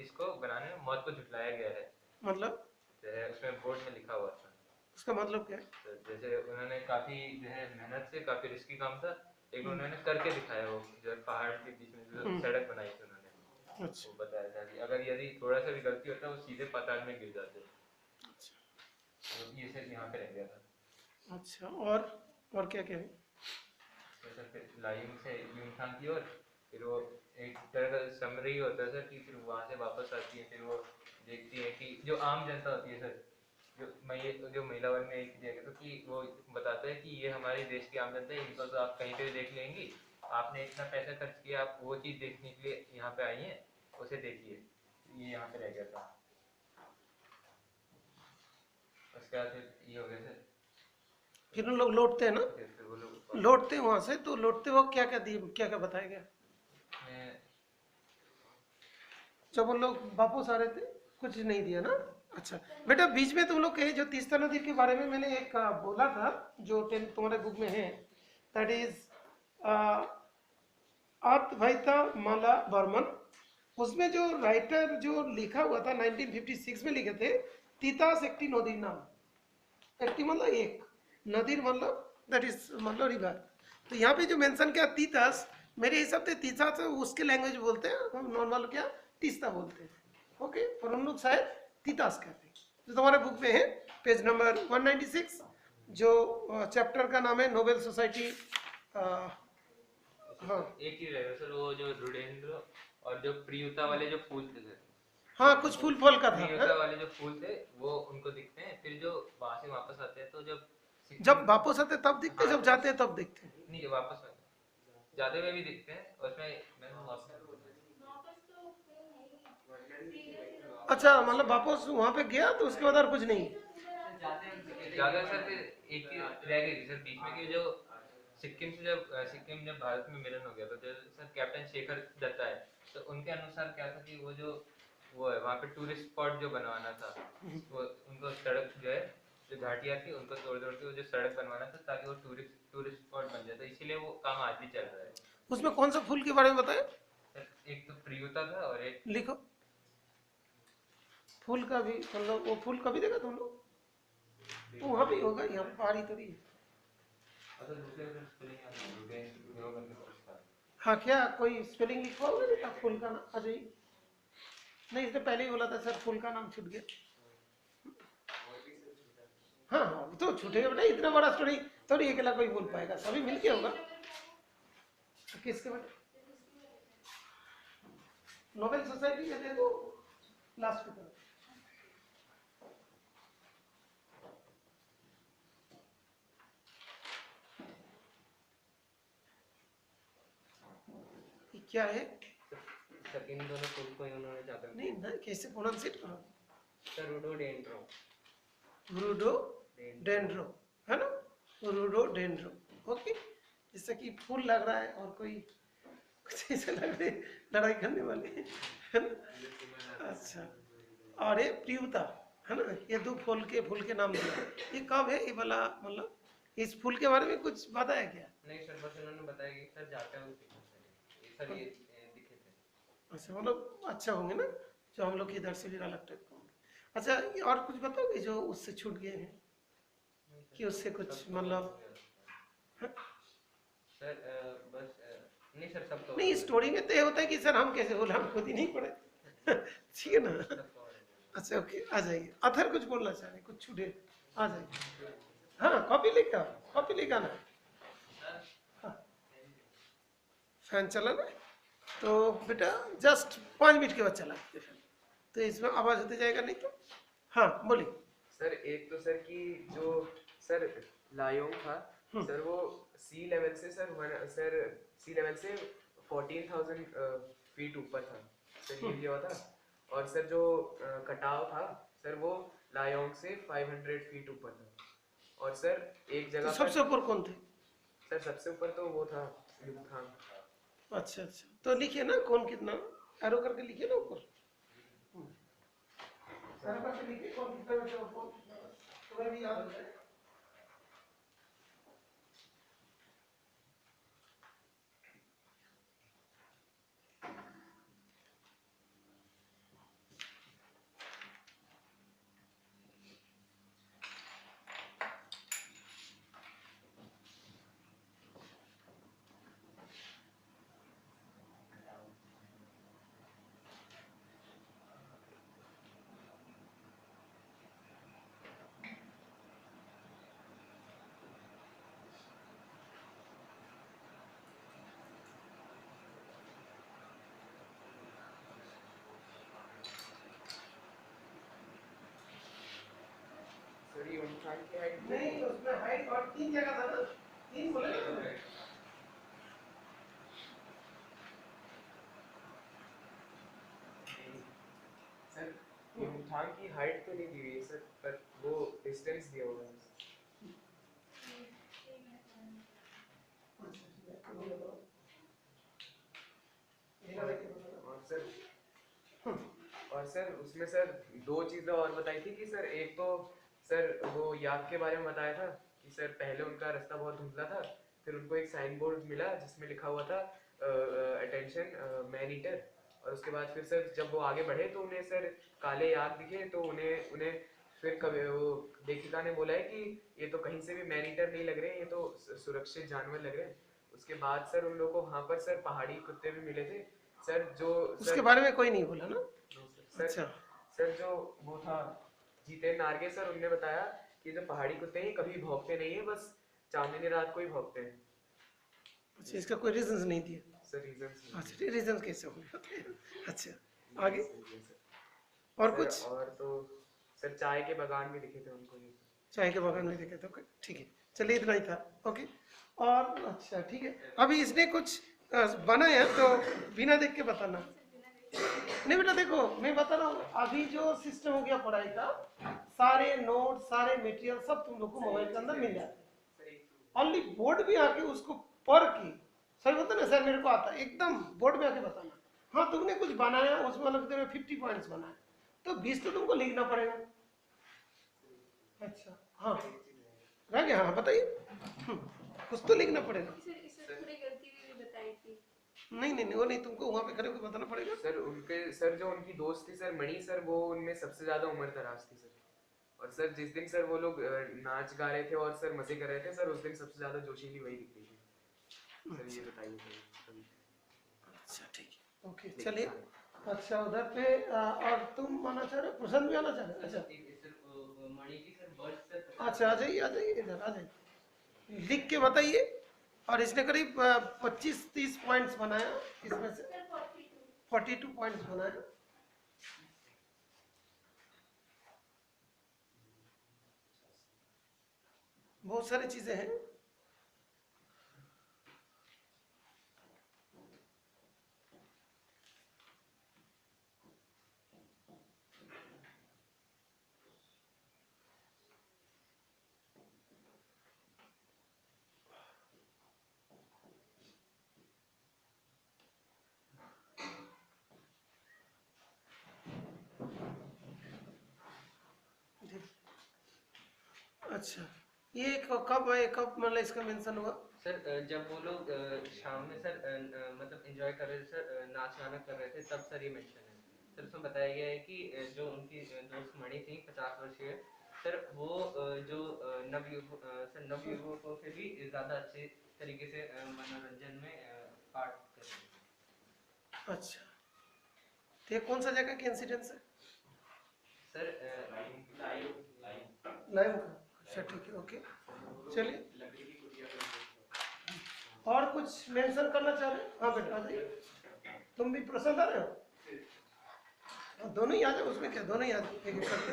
इसको बनाने में मौत को झुटलाया गया है,
मतलब
जो है उसमें बोर्ड में लिखा हुआ था।
उसका मतलब क्या है?
तो जैसे उन्होंने काफी जो है मेहनत से, काफी रिस्की काम था लेकिन उन्होंने करके दिखाया, वो जो है पहाड़ के बीच में जो सड़क बनाई थी उन्होंने,
अच्छा
वो बताया था कि अगर यदि थोड़ा सा भी गलती होता वो सीधे पाताल में गिर जाते। तो ये सिर्फ यहाँ पे रह गया था।
अच्छा, और क्या क्या है?
तो सर फिर लायुंग से यूमथांग की ओर, फिर वो एक तरह का समरी होता है सर कि फिर वहाँ से वापस आती है। फिर वो देखती है कि जो आम जनता होती है सर, जो महिला वर्ग में एक जगह, तो कि वो बताता है कि ये हमारे देश की आम जनता है, इनको तो आप कहीं पे भी देख लेंगी, आपने इतना पैसा खर्च किया, आप वो चीज़ देखने के लिए यहाँ पे आई हैं, उसे देखिए। ये यहाँ पे रह गया था। उसके बाद फिर ये हो गया सर
फिर उन लोग लौटते हैं ना,
फिर वो लोग
लौटते हैं वहां से, तो लौटते वक्त क्या क्या दिए, क्या क्या बताया गया
में
जब उन लोग वापस आ रहे थे? कुछ नहीं दिया ना। अच्छा बेटा, बीच में तुम लोग कहे जो तीस्ता नदी के बारे में मैंने एक बोला था, जो तुम्हारे बुक में है, दैट इज अद्वैता माला बर्मन। उसमें जो राइटर जो लिखा हुआ था 1956 में लिखे थे, तीतास एकटी नदी नाम। एकटी मतलब एक, नदीर मतलब दैट इज मतलब रिवर। तो यहाँ पे जो मेंशन किया तीतास, मेरे हिसाब से तीतास उसके लैंग्वेज बोलते हैं, हम नॉर्मल क्या तीस्ता बोलते हैं, ओके, और उन लोग शायद तीतास कहते हैं। तो तुम्हारे बुक में है पेज नंबर 196, जो चैप्टर का नाम है नोबेल सोसाइटी। हाँ
एक ही रहेगा सर, वो जो रुडेंद्र और जो प्रियुता वाले जो फूल थे सर,
हाँ, कुछ फूल फल का था।
प्रियुता वाले जो फूल थे वो उनको दिखते हैं, फिर जो वहां से वापस आते हैं तो
जब वापस आते तब दिखते हैं, जब जाते हैं तब दिखते हैं।
नहीं, जब वापस जाते हुए भी दिखते हैं, और उसमें मैंने वापस
अच्छा, मतलब वापस वहां पे गया तो उसके बाद और कुछ नहीं।
ज्यादा सर, फिर एक चीज रह गई थी सर बीच में, कि जो सिक्किम से जब सिक्किम जब भारत में मिलन हो गया, तो जो सर कैप्टन शेखर दत्ता है, तो उनके अनुसार क्या था कि वो है वहाँ पे टूरिस्ट स्पॉट जो बनवाना था, वो उनको सड़क जो है, जो घाटियाँ थी उनको तोड़ तोड़ के वो जो सड़क बनवाना था, ताकि वो टूरिस्ट स्पॉट बन जाए, तो इसीलिए वो काम आज भी चल रहा है।
उसमें कौन सा फूल के बारे में बताया?
सर एक तो प्रियुता था, और एक
लिखो। फूल का भी मतलब, वो फूल कभी देखा तुम लोग? तो वहाँ भी होगा, यहाँ पे पहाड़ी थोड़ी है। हाँ, क्या कोई स्पेलिंग लिखवा होगा बेटा फूल का नाम? अजय नहीं, इसने पहले ही बोला था सर, फूल का नाम छूट गया। हाँ हाँ, वो तो छूटेगा बेटा, इतना बड़ा स्टोरी थोड़ी अकेला कोई बोल पाएगा, सभी मिलके होगा। तो किसके बेटा? नोबेल सोसाइटी में देखो लास्ट की तरफ। ये क्या है?
सर इन दोनों फूल को इन्होंने ज्यादा
नहीं ना, कैसे प्रोनाउंसिएट करो?
सर रोडोडेंड्रॉन,
रोडोडेंड्रो है ना, रोडोडेंड्रो, ओके। जैसा कि फूल लग रहा है और कोई कुछ ऐसे लग रहे लड़ाई करने वाले, है ना। अच्छा, और ये प्रियुता है ना, ये दो फूल के नाम दिया। ये कब है ये वाला, मतलब इस फूल के बारे में कुछ बताया क्या?
नहीं सर, बस उन्होंने बताया कि सर जाते हुए दिखे सर, सर ये दिखे थे।
अच्छा, मतलब अच्छा होंगे ना, जो हम लोग के इधर से भी अलग टाइप का होंगे। अच्छा, ये और कुछ बताओगे जो उससे छूट गए हैं, कि उससे कुछ मतलब? हाँ?
सर बस नहीं सर, सब तो
नहीं, स्टोरी में तो ये होता है कि सर हम कैसे बोले, हम खुद ही नहीं पढ़े। ठीक है ना। अच्छा ओके, आ जाइए। अथर कुछ बोलना चाह रहे, कुछ छूटे, आ जाइए। हाँ, कॉपी लेकर, कॉपी लेकर आना। हाँ, फैन चला ना, तो बेटा जस्ट 5 मिनट के बाद चला देते फैन, तो इसमें आवाज होते जाएगा नहीं तो। हाँ बोलिए।
सर एक तो सर कि जो सर लायोंग था सर, वो सी लेवल से सर सी लेवल से 14,000 फीट ऊपर था सर, ये लिया हुआ था। और सर जो कटाव था सर, वो लायोंग से 500 फीट ऊपर था। और सर एक
तो
जगह
सबसे ऊपर कौन थे?
सर सबसे ऊपर तो वो था युमथांग।
अच्छा अच्छा, तो लिखिए ना कौन कितना, एरो करके लिखिए ना ऊपर। एरो करके लिखिए कौन कितना बचा और कौन कितना बचा, तुम्हें भी याद हो जाए।
सर युमथांग की हाइट
नहीं, उसमें हाइट और 3 जगह था ना, 3 बोले ना तुमने।
सर युमथांग की हाइट तो नहीं दी हुई है सर, पर वो डिस्टेंस दिया हुआ है। सर और सर उसमें सर दो चीज़ें और बताई थी कि सर एक तो सर वो याक के बारे में बताया था कि सर पहले उनका रास्ता बहुत धुंधला था, फिर उनको एक साइन बोर्ड मिला जिसमें लिखा हुआ था अटेंशन मैन ईटर, और उसके बाद फिर सर जब वो आगे बढ़े तो उन्हें सर काले याक दिखे, तो उन्हें उन्हें फिर कभी वो लेखिका ने बोला है कि ये तो कहीं से भी मैन ईटर नहीं लग रहे, ये तो सुरक्षित जानवर लग रहे हैं। उसके बाद सर उन लोगों को वहाँ पर सर पहाड़ी कुत्ते भी मिले थे सर, जो
उसके
सर
बारे में कोई नहीं बोला ना?
सर
अच्छा।
सर जो वो था जितेंद्र नार्गे सर, उनने बताया कि जो पहाड़ी कुत्ते हैं कभी भौंकते नहीं है, बस चांदनी रात को ही भौंकते हैं।
अच्छा, इसका कोई रीजंस नहीं दिया?
सर रीजन
अच्छा, रीजंस कैसे होंगे? अच्छा, आगे और कुछ?
और तो सर चाय के बागान भी दिखे थे उनको।
चाय के बागान में देखे तो ठीक है, चलिए इतना ही था। ओके, और अच्छा ठीक है, अभी इसने कुछ बनाया तो बिना देख के बताना। नहीं बेटा देखो, मैं बता रहा हूँ, अभी जो सिस्टम हो गया पढ़ाई का, सारे नोट सारे मटेरियल सब तुम लोग को मोबाइल के अंदर मिल जाते हैं। ओनली बोर्ड भी आके उसको पढ़ के सही बोलते ना सर, मेरे को आता है, एकदम बोर्ड में आके बताना। हाँ तुमने कुछ बनाया, उसमें मतलब तेरे 50 पॉइंट्स बनाए तो 20 तो तुमको लिखना पड़ेगा। अच्छा हाँ रह गया, हाँ बताइए। कुछ तो लिखना पड़ेगा। नहीं नहीं नहीं, वो नहीं, तुमको वहाँ पे खड़े होकर बताना पड़ेगा।
सर उनके सर जो उनकी दोस्त थी सर मणि सर, वो उनमें सबसे ज्यादा उम्र दराज थी सर। और सर जिस दिन सर वो लोग नाच गा रहे थे और सर मजे कर रहे थे सर, उस दिन सबसे ज्यादा जोशीली वही दिख रही थी सर। ये बताइए सर।
अच्छा ठीक है, ओके चलिए। अच्छा उधर पे और तुम आना चाह रहे हो, प्रशांत भी आना चाह रहे हो? अच्छा
मणि की सर बर्ड सर।
अच्छा, आ जाइए इधर आ जाइए, लिख के बताइए। और इसने करीब 25-30 पॉइंट्स बनाया, इसमें से 42 पॉइंट्स बनाया। बहुत सारी चीजें हैं। अच्छा ये कब है, कब मतलब इसका मेंशन हुआ?
सर जब वो लोग शाम में सर मतलब एंजॉय कर रहे थे सर, नाच गाना कर रहे थे, तब सर ये मेंशन है। सर उसमें बताया गया है कि जो उनकी दोस्त मणि थी 50 वर्षीय सर, वो जो नवयुवकों से भी ज़्यादा अच्छे तरीके से मनोरंजन में पार्ट कर रहे थे।
अच्छा तो ये कौन सा जगह का इंसिडेंस है
सर
लाइव का? अच्छा ठीक है, ओके चलिए। और कुछ मेंशन करना चाह रहे हैं? हाँ बेटा आ जाइए, तुम भी प्रसन्न आ रहे हो? हाँ, दोनों ही आ जाओ, उसमें क्या, दोनों ही आ जाओ, एक एक करके।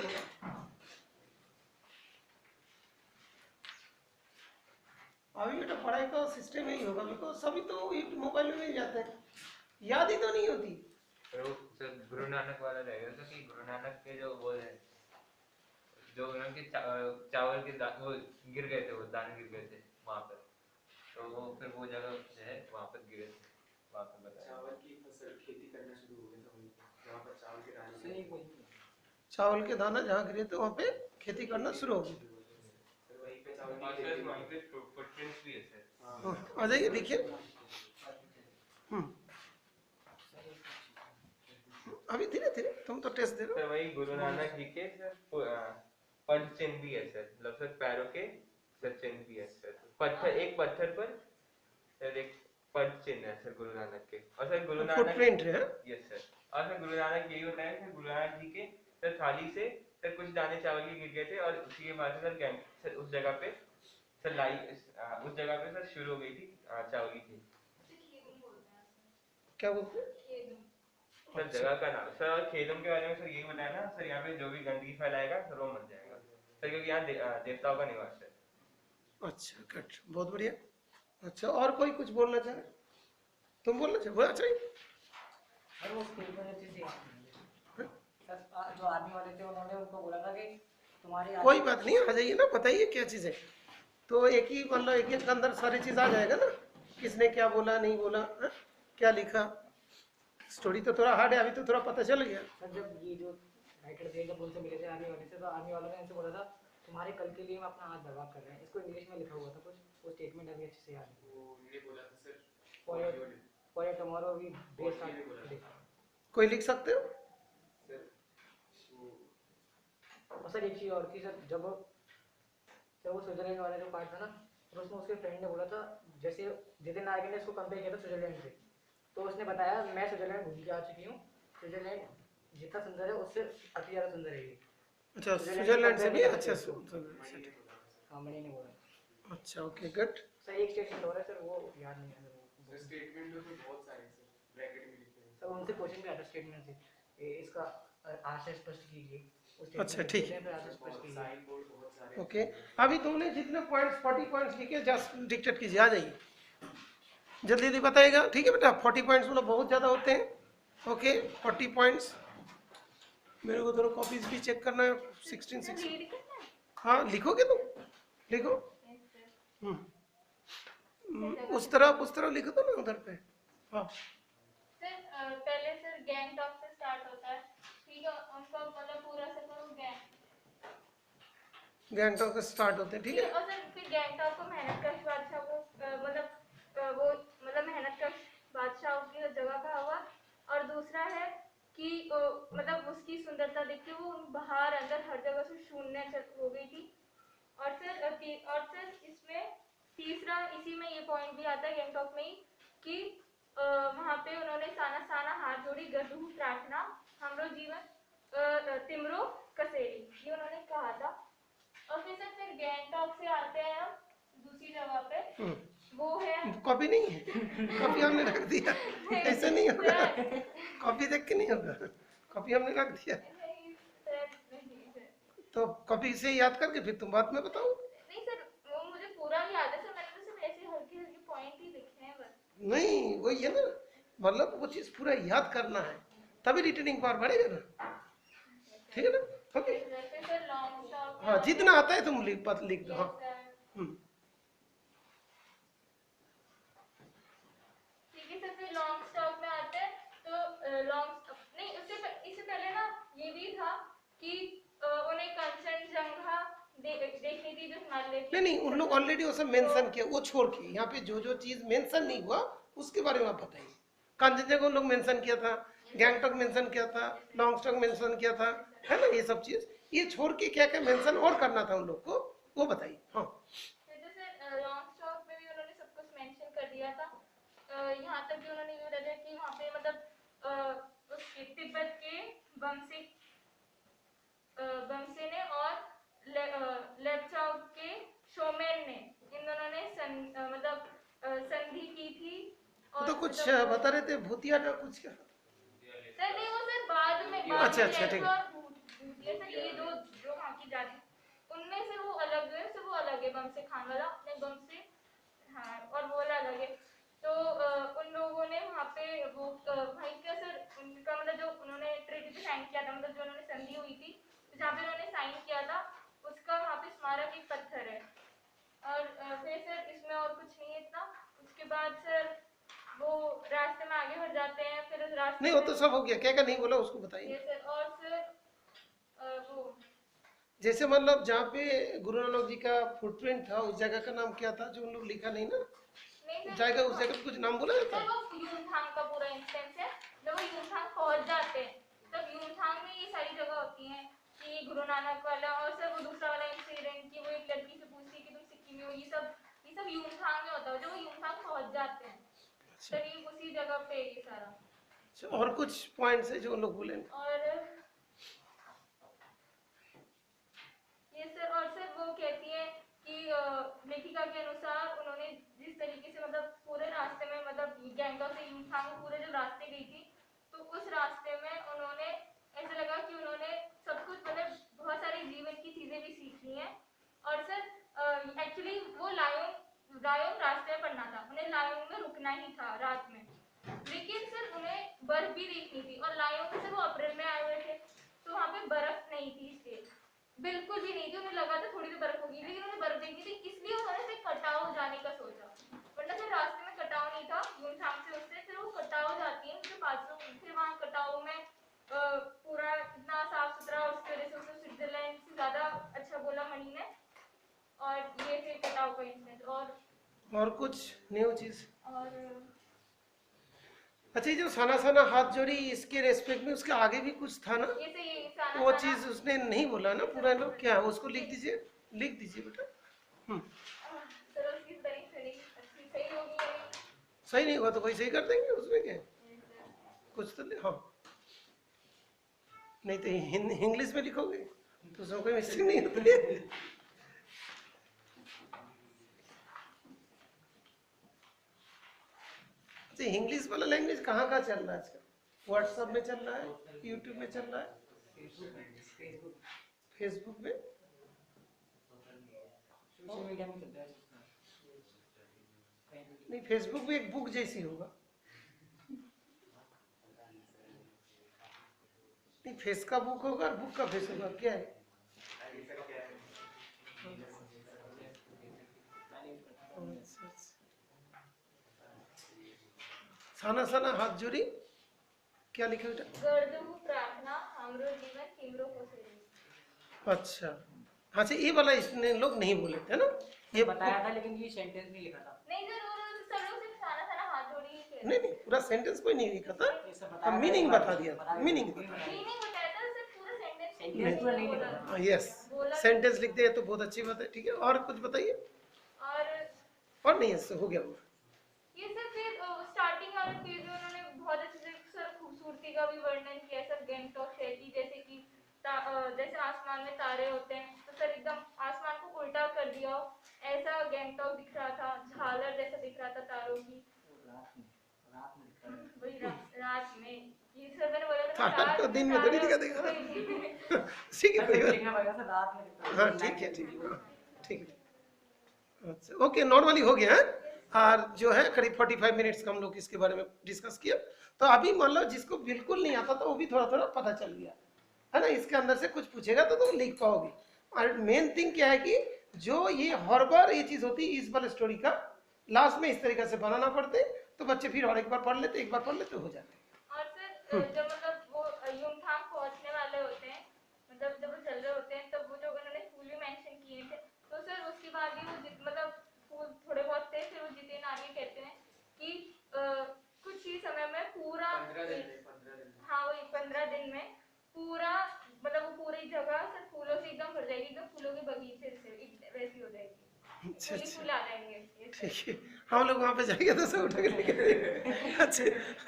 अभी बेटा पढ़ाई का सिस्टम यही होगा, बिकॉज सभी तो मोबाइल में मिल जाते हैं, याद ही तो नहीं होती।
सर गुरु नानक वाला रहेगा तो कि गुरु नानक के जो वो है, जो उनके चावल के वो गिर गए थे, वो दाने गिर गए थे वहाँ पर, तो वो फिर वो जगह जो है वहाँ पर गिरे थे, वहाँ पर बताया।
चावल की फसल खेती करना शुरू हो गया था वहीं पे, जहाँ पर चावल के दाने
चावल के दाना जहाँ गिरे थे वहाँ पे खेती करना शुरू हो गई।
सर वहीं पे चावल
और
की
सर
खेती।
वहीं पे फुटप्रिंट्स भी है सर।
हाँ, आ जाइए देखिए। अभी धीरे धीरे, तुम तो टेस्ट दे रहे
सर वही गुरु नानक जी के सर पंच चिन्ह भी है सर, मतलब सर पैरों के सर चिन्ह भी है सर, पत्थर, एक पत्थर पर सर एक पंच चिन्ह है सर गुरु नानक के। और सर गुरु
हो,
नानक
फुटप्रिंट है।
Yes sir. और सर गुरु नानक यही होता है, सर गुरु नानक जी के सर थाली से सर कुछ दाने चावल के गिर गए थे, और उसी के बाद से सर सर उस जगह पे सर उस जगह पे सर शुरू हो गई थी चावल की खेती।
क्या बोलते हैं?
सर जगह का नाम सर, और खेलों के बारे में सर यही बताया ना सर, यहाँ पे जो भी गंदगी फैलाएगा सर वो मर जाएगा सर, क्योंकि यहाँ देवताओं का निवास है।
अच्छा गुड, बहुत बढ़िया। अच्छा और कोई कुछ बोलना चाहे? तुम बोलना चाहे? बोला चाहिए।
और वो स्कूल में जो चीज़ें सर, जो आर्मी वाले थे उन्होंने उनको बोला था कि तुम्हारी
कोई बात नहीं, आ जाइए ना, बताइए क्या चीज़ है, तो एक ही मतलब एक ही के अंदर सारी चीज़ आ जाएगा ना, किसने क्या बोला नहीं बोला, क्या लिखा, स्टोरी तो थोड़ा हार्ड है, अभी तो थोड़ा पता चल गया।
सर जब ये जो राइटर थे जब उनसे मिले थे आर्मी वाले से, तो आर्मी वालों ने इनसे बोला था तुम्हारे कल के लिए हम अपना हाथ बर्बाद कर रहे हैं। इसको इंग्लिश में लिखा हुआ था कुछ, वो स्टेटमेंट अभी अच्छे से याद नहीं।
वो उन्होंने बोला था sir
for your tomorrow we best today.
कोई लिख सकते हो?
सर वो
और सर एक चीज़ और थी सर, जब वो स्विट्जरलैंड वाला जो पार्ट था ना, तो उसमें उसके फ्रेंड ने बोला था, जैसे जितिन नायक ने इसको कंपेयर किया था स्विट्जरलैंड से, तो उसने बताया मैं स्विट्जरलैंड घूम के आ चुकी हूँ, स्विट्जरलैंड जितना सुंदर है उससे अति ज़्यादा सुंदर है ये।
अच्छा, स्विट्जरलैंड से भी अच्छा।
हाँ मैंने नहीं बोला।
अच्छा, ओके, गुड।
सर एक स्टेटमेंट और है सर, वो याद नहीं है
सर स्टेटमेंट में बहुत सारे सर ब्रैकेट में लिखे हैं।
सर। उनसे क्वेश्चन भी आता स्टेटमेंट से, इसका आशय स्पष्ट कीजिए।
अच्छा, ठीक है।
साइन बोर्ड बहुत सारे
ओके, अभी तुमने जितने पॉइंट्स 40 पॉइंट्स लिखे जस्ट डिक्टेट कीजिए, आ जाइए जल्दी जल्दी बताइएगा, ठीक है बेटा। 40 पॉइंट्स मतलब बहुत ज़्यादा होते हैं। Okay, 40 points. मेरे को थोड़ा कॉपीज भी चेक करना है। 16 हाँ, लिखोगे तुम? लिखो। उस तरफ लिखो तो ना, उधर पे। हाँ
सर पहले सर गैंगटॉक से स्टार्ट होता है, ठीक है, उनका मतलब पूरा सफर वो
गैंगटॉक से स्टार्ट होते हैं, ठीक है।
और सर फिर गैंगटॉक को मेहनतकश बादशाह को मतलब मेहनतकश बादशाह की जगह कहा हुआ। और दूसरा है कि मतलब उसकी सुंदरता देख के वो बाहर अंदर हर जगह से शून्य हो गई थी। और सर इसमें तीसरा इसी में ये पॉइंट भी आता है गैंगटॉक में ही कि वहाँ पे उन्होंने साना हाथ जोड़ी गधू प्रार्थना हमरो जीवन तिमरो कसेरी, ये उन्होंने कहा था। और फिर गैंगटॉक से आते हैं हम दूसरी जगह पे, वो है
कॉपी नहीं है, कॉपी हमने रख दिया, ऐसे नहीं होगा, कॉपी देख के नहीं होगा, कॉपी हमने रख दिया। तो कॉपी से याद करके फिर तुम बाद में बताओ।
नहीं सर, वो मुझे पूरा याद है सर, मैंने तो सिर्फ ऐसे हल्के हल्के पॉइंट ही लिखे हैं बस।
नहीं, वही है ना, मतलब वो चीज पूरा याद करना है, तभी रिटेनिंग पावर बढ़ेगा ना, ठीक है ना। ओके,
सर लॉन्ग शॉट,
हाँ, जितना आता है तुम लिख दो। हाँ,
ठीक है सर। फिर लॉन्ग स्टॉक में आते हैं तो नहीं, इससे पहले ना ये भी था कि उन्हें कंचनजंगा देखनी थी जो हिमालय की।
नहीं, उन लोग ऑलरेडी वो सब मेंशन किया, वो छोड़ के यहाँ पे जो चीज मेंशन नहीं हुआ उसके बारे में आप बताइए। कांचनजंगा उन लोग मेंशन किया था, गैंगटॉक मेंशन किया था, लॉन्गस्टॉक मेंशन किया था, है ना, ये सब चीज। ये छोड़ के क्या क्या मेंशन और करना था उन लोग को, वो बताइए। हाँ,
लॉन्गस्टॉक में भी उन्होंने सब कुछ मेंशन कर दिया था। यहाँ तक भी उन्होंने ये बता दिया कि वहाँ पे मतलब तिब्बत के बमसे ने और लेप्चाओ के शोमेन ने, इन दोनों ने संधि की थी। और
तो कुछ बता रहे थे भूतिया का कुछ क्या?
सर नहीं, वो सर बाद में
अच्छा, ठीक है।
सर ये दो जो वहाँ की जाति उनमें से वो अलग है, वो अलग है, बमसे खान वाला अपने बमसे, हाँ, और वो वाला अलग है। तो उन लोगों ने वहाँ पे वो भाई का सर उनका मतलब जो उन्होंने ट्रीटी पे साइन किया था, मतलब जो उन्होंने संधि हुई थी जहाँ पे उन्होंने साइन किया था, उसका वहाँ पे स्मारक एक पत्थर है। और फिर सर इसमें और कुछ नहीं है इतना। उसके बाद सर वो रास्ते में आगे बढ़ जाते हैं, फिर उस रास्ते
नहीं, वो तो सब हो गया, क्या क्या नहीं बोला उसको बताइए।
सर। और सर वो
जैसे मतलब जहाँ पे गुरु नानक जी का फुटप्रिंट था, उस जगह का नाम क्या था जो उन लोग लिखा नहीं ना, जाएगा उस जगह कुछ नाम बोला जाता है।
वो यूमथांग का पूरा इंस्टेंस है। जब वो यूमथांग पहुंच जाते हैं तब यूमथांग में ये सारी जगह होती हैं कि गुरु नानक वाला, और सर वो दूसरा वाला इंसिडेंट कि वो एक लड़की से पूछती है कि तुम सिक्किम में हो, ये सब यूमथांग में होता है। जब वो यूमथांग पहुंच जाते हैं सर ये उसी जगह पे ये सारा।
और कुछ पॉइंट्स है जो उन लोग बोले?
और ये सर, और सर वो कहती है कि लेखिका के अनुसार उन्होंने जिस तरीके से मतलब पूरे रास्ते में मतलब गैंगटॉक से यूमथांग पूरे जो रास्ते गई थी, तो उस रास्ते में उन्होंने ऐसा लगा कि उन्होंने सब कुछ मतलब बहुत सारी जीवन की चीजें भी सीखी हैं। और सर एक्चुअली वो लायोंग रास्ते में पड़ना था, उन्हें लायोंग में रुकना ही था रात में, लेकिन सर उन्हें बर्फ भी देखनी थी। और लायोंग से वो अप्रैल में आए हुए थे तो वहाँ पे बर्फ नहीं थी, इसलिए बिल्कुल भी नहीं थी। उन्हें लगा था थोड़ी सी बर्फ होगी, लेकिन उन्हें बर्फ देखनी थी, इसलिए उन्होंने फिर कटाव जाने का सोचा। वरना फिर रास्ते में कटाव नहीं था यूमथांग से, उससे फिर वो कटाव जाती है, उनके 500, फिर वहाँ कटाऊ में पूरा इतना साफ सुथरा, उसकी वजह से उसने स्विट्जरलैंड से ज्यादा अच्छा बोला मणि ने। और ये फिर कटाऊ का इंसिडेंट।
और कुछ न्यू चीज?
और
अच्छा, ये जो सना सना हाथ जोड़ी इसके रेस्पेक्ट में उसके आगे भी कुछ था ना,
ये से ये साना
वो
साना-
चीज उसने नहीं बोला ना पूरा लोग, क्या है उसको लिख दीजिए, लिख दीजिए बेटा।
सर उसकी स्पेलिंग थोड़ी अच्छी सही होगी ये।
सही नहीं हुआ तो कोई सही कर देंगे, उसमें क्या है? कुछ तो हाँ, नहीं तो इंग्लिश में लिखोगे तो उसमें कोई मिस्टेक नहीं होती है। अच्छा, इंग्लिश वाला लैंग्वेज कहाँ कहाँ चल रहा है आजकल? व्हाट्सएप में चल रहा है, यूट्यूब में चल रहा है, फेसबुक में,
सोशल मीडिया में चलता है।
नहीं फेसबुक भी एक बुक जैसी होगा। नहीं, फेस का बुक होगा और बुक का फेस होगा, क्या है? साना साना हाथ जोड़ी क्या लिखे बेटा?
गर्दभु प्रार्थना हमरो जीवन तिम्रो कोसेरी।
अच्छा, हाँ से ये वाला इसने लोग नहीं बोले थे ना, ये
बताया था लेकिन ये सेंटेंस नहीं लिखा था।
नहीं सर, वो सब लोग सिर्फ साना साना हाथ जोड़ी ही कहते हैं।
नहीं पूरा सेंटेंस कोई नहीं लिखा था,
ये सब बताया था,
मीनिंग
एक बार
बता दिया,
बताया था।
मीनिंग
मीनिंग बताया था, सिर्फ पूरा सेंटेंस
सेंटेंस पूरा नहीं लिखा था।
यस, सेंटेंस लिख दिया तो बहुत अच्छी बात है। ठीक है, और कुछ बताइए? और नहीं, इससे हो गया वो।
ये सब फिर स्टार्टिंग वाले पेज में उन्होंने बहुत अच्छे से सर खूबसूरती का भी वर्णन किया सर, गैंगटॉक शहर की, जैसे कि जैसे आसमान में तारे होते हैं तो सर एकदम आसमान को उल्टा कर दिया हो, ऐसा गैंगटॉक दिख रहा था, झालर जैसा दिख रहा था तारों की। वही रात में, ये सर मैंने बोला था
तारा तो दिन में थोड़ी दिखा देगा ना। ठीक है, कोई बात
लिखना पड़ेगा सर, रात में लिखना।
हाँ ठीक है, ठीक है, ठीक है। अच्छा ओके, नॉर्मली हो गया है। और जो है करीब 45 मिनट्स का हम लोग इसके बारे में डिस्कस किया। तो अभी मान लो जिसको बिल्कुल नहीं आता तो वो भी थोड़ा थोड़ा पता चल गया है ना, इसके अंदर से कुछ पूछेगा तो तुम लिख पाओगे। और मेन थिंग क्या है कि जो ये हर बार ये चीज होती है, इस वाले स्टोरी का लास्ट में इस तरीके से बनाना पड़ते, तो बच्चे फिर और एक बार पढ़ लेते, एक बार पढ़ लेते हो जाते।
और सर जब मतलब वो युमथांग पहुंचने वाले होते हैं, मतलब जब वो चल रहे होते हैं, तब वो जो उन्होंने फूल भी मेंशन किए थे, तो सर उसके बाद भी वो मतलब फूल थोड़े बहुत थे, फिर वो जितेन आगे कहते हैं कि कुछ ही समय में पूरा
15 दिन
हाँ वही 15 दिन में पूरा मतलब वो पूरी जगह सर फूलों से एकदम भर जाएगी, एकदम फूलों के बगीचे से वैसी हो जाएगी,
अच्छा
फूल फूल आ जाएंगे ये सर।
ठीक है, हम लोग वहाँ पे जाएंगे तो सब उठा के लेके जाएंगे। अच्छा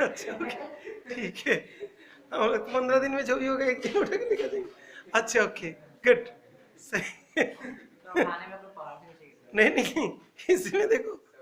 अच्छा ओके ठीक है, हम लोग 15 दिन में जो भी होगा एक दिन उठा के लेके जाएंगे। अच्छा ओके गुड, सही।
तो खाने में तो पहाड़ से
नहीं इसमें देखो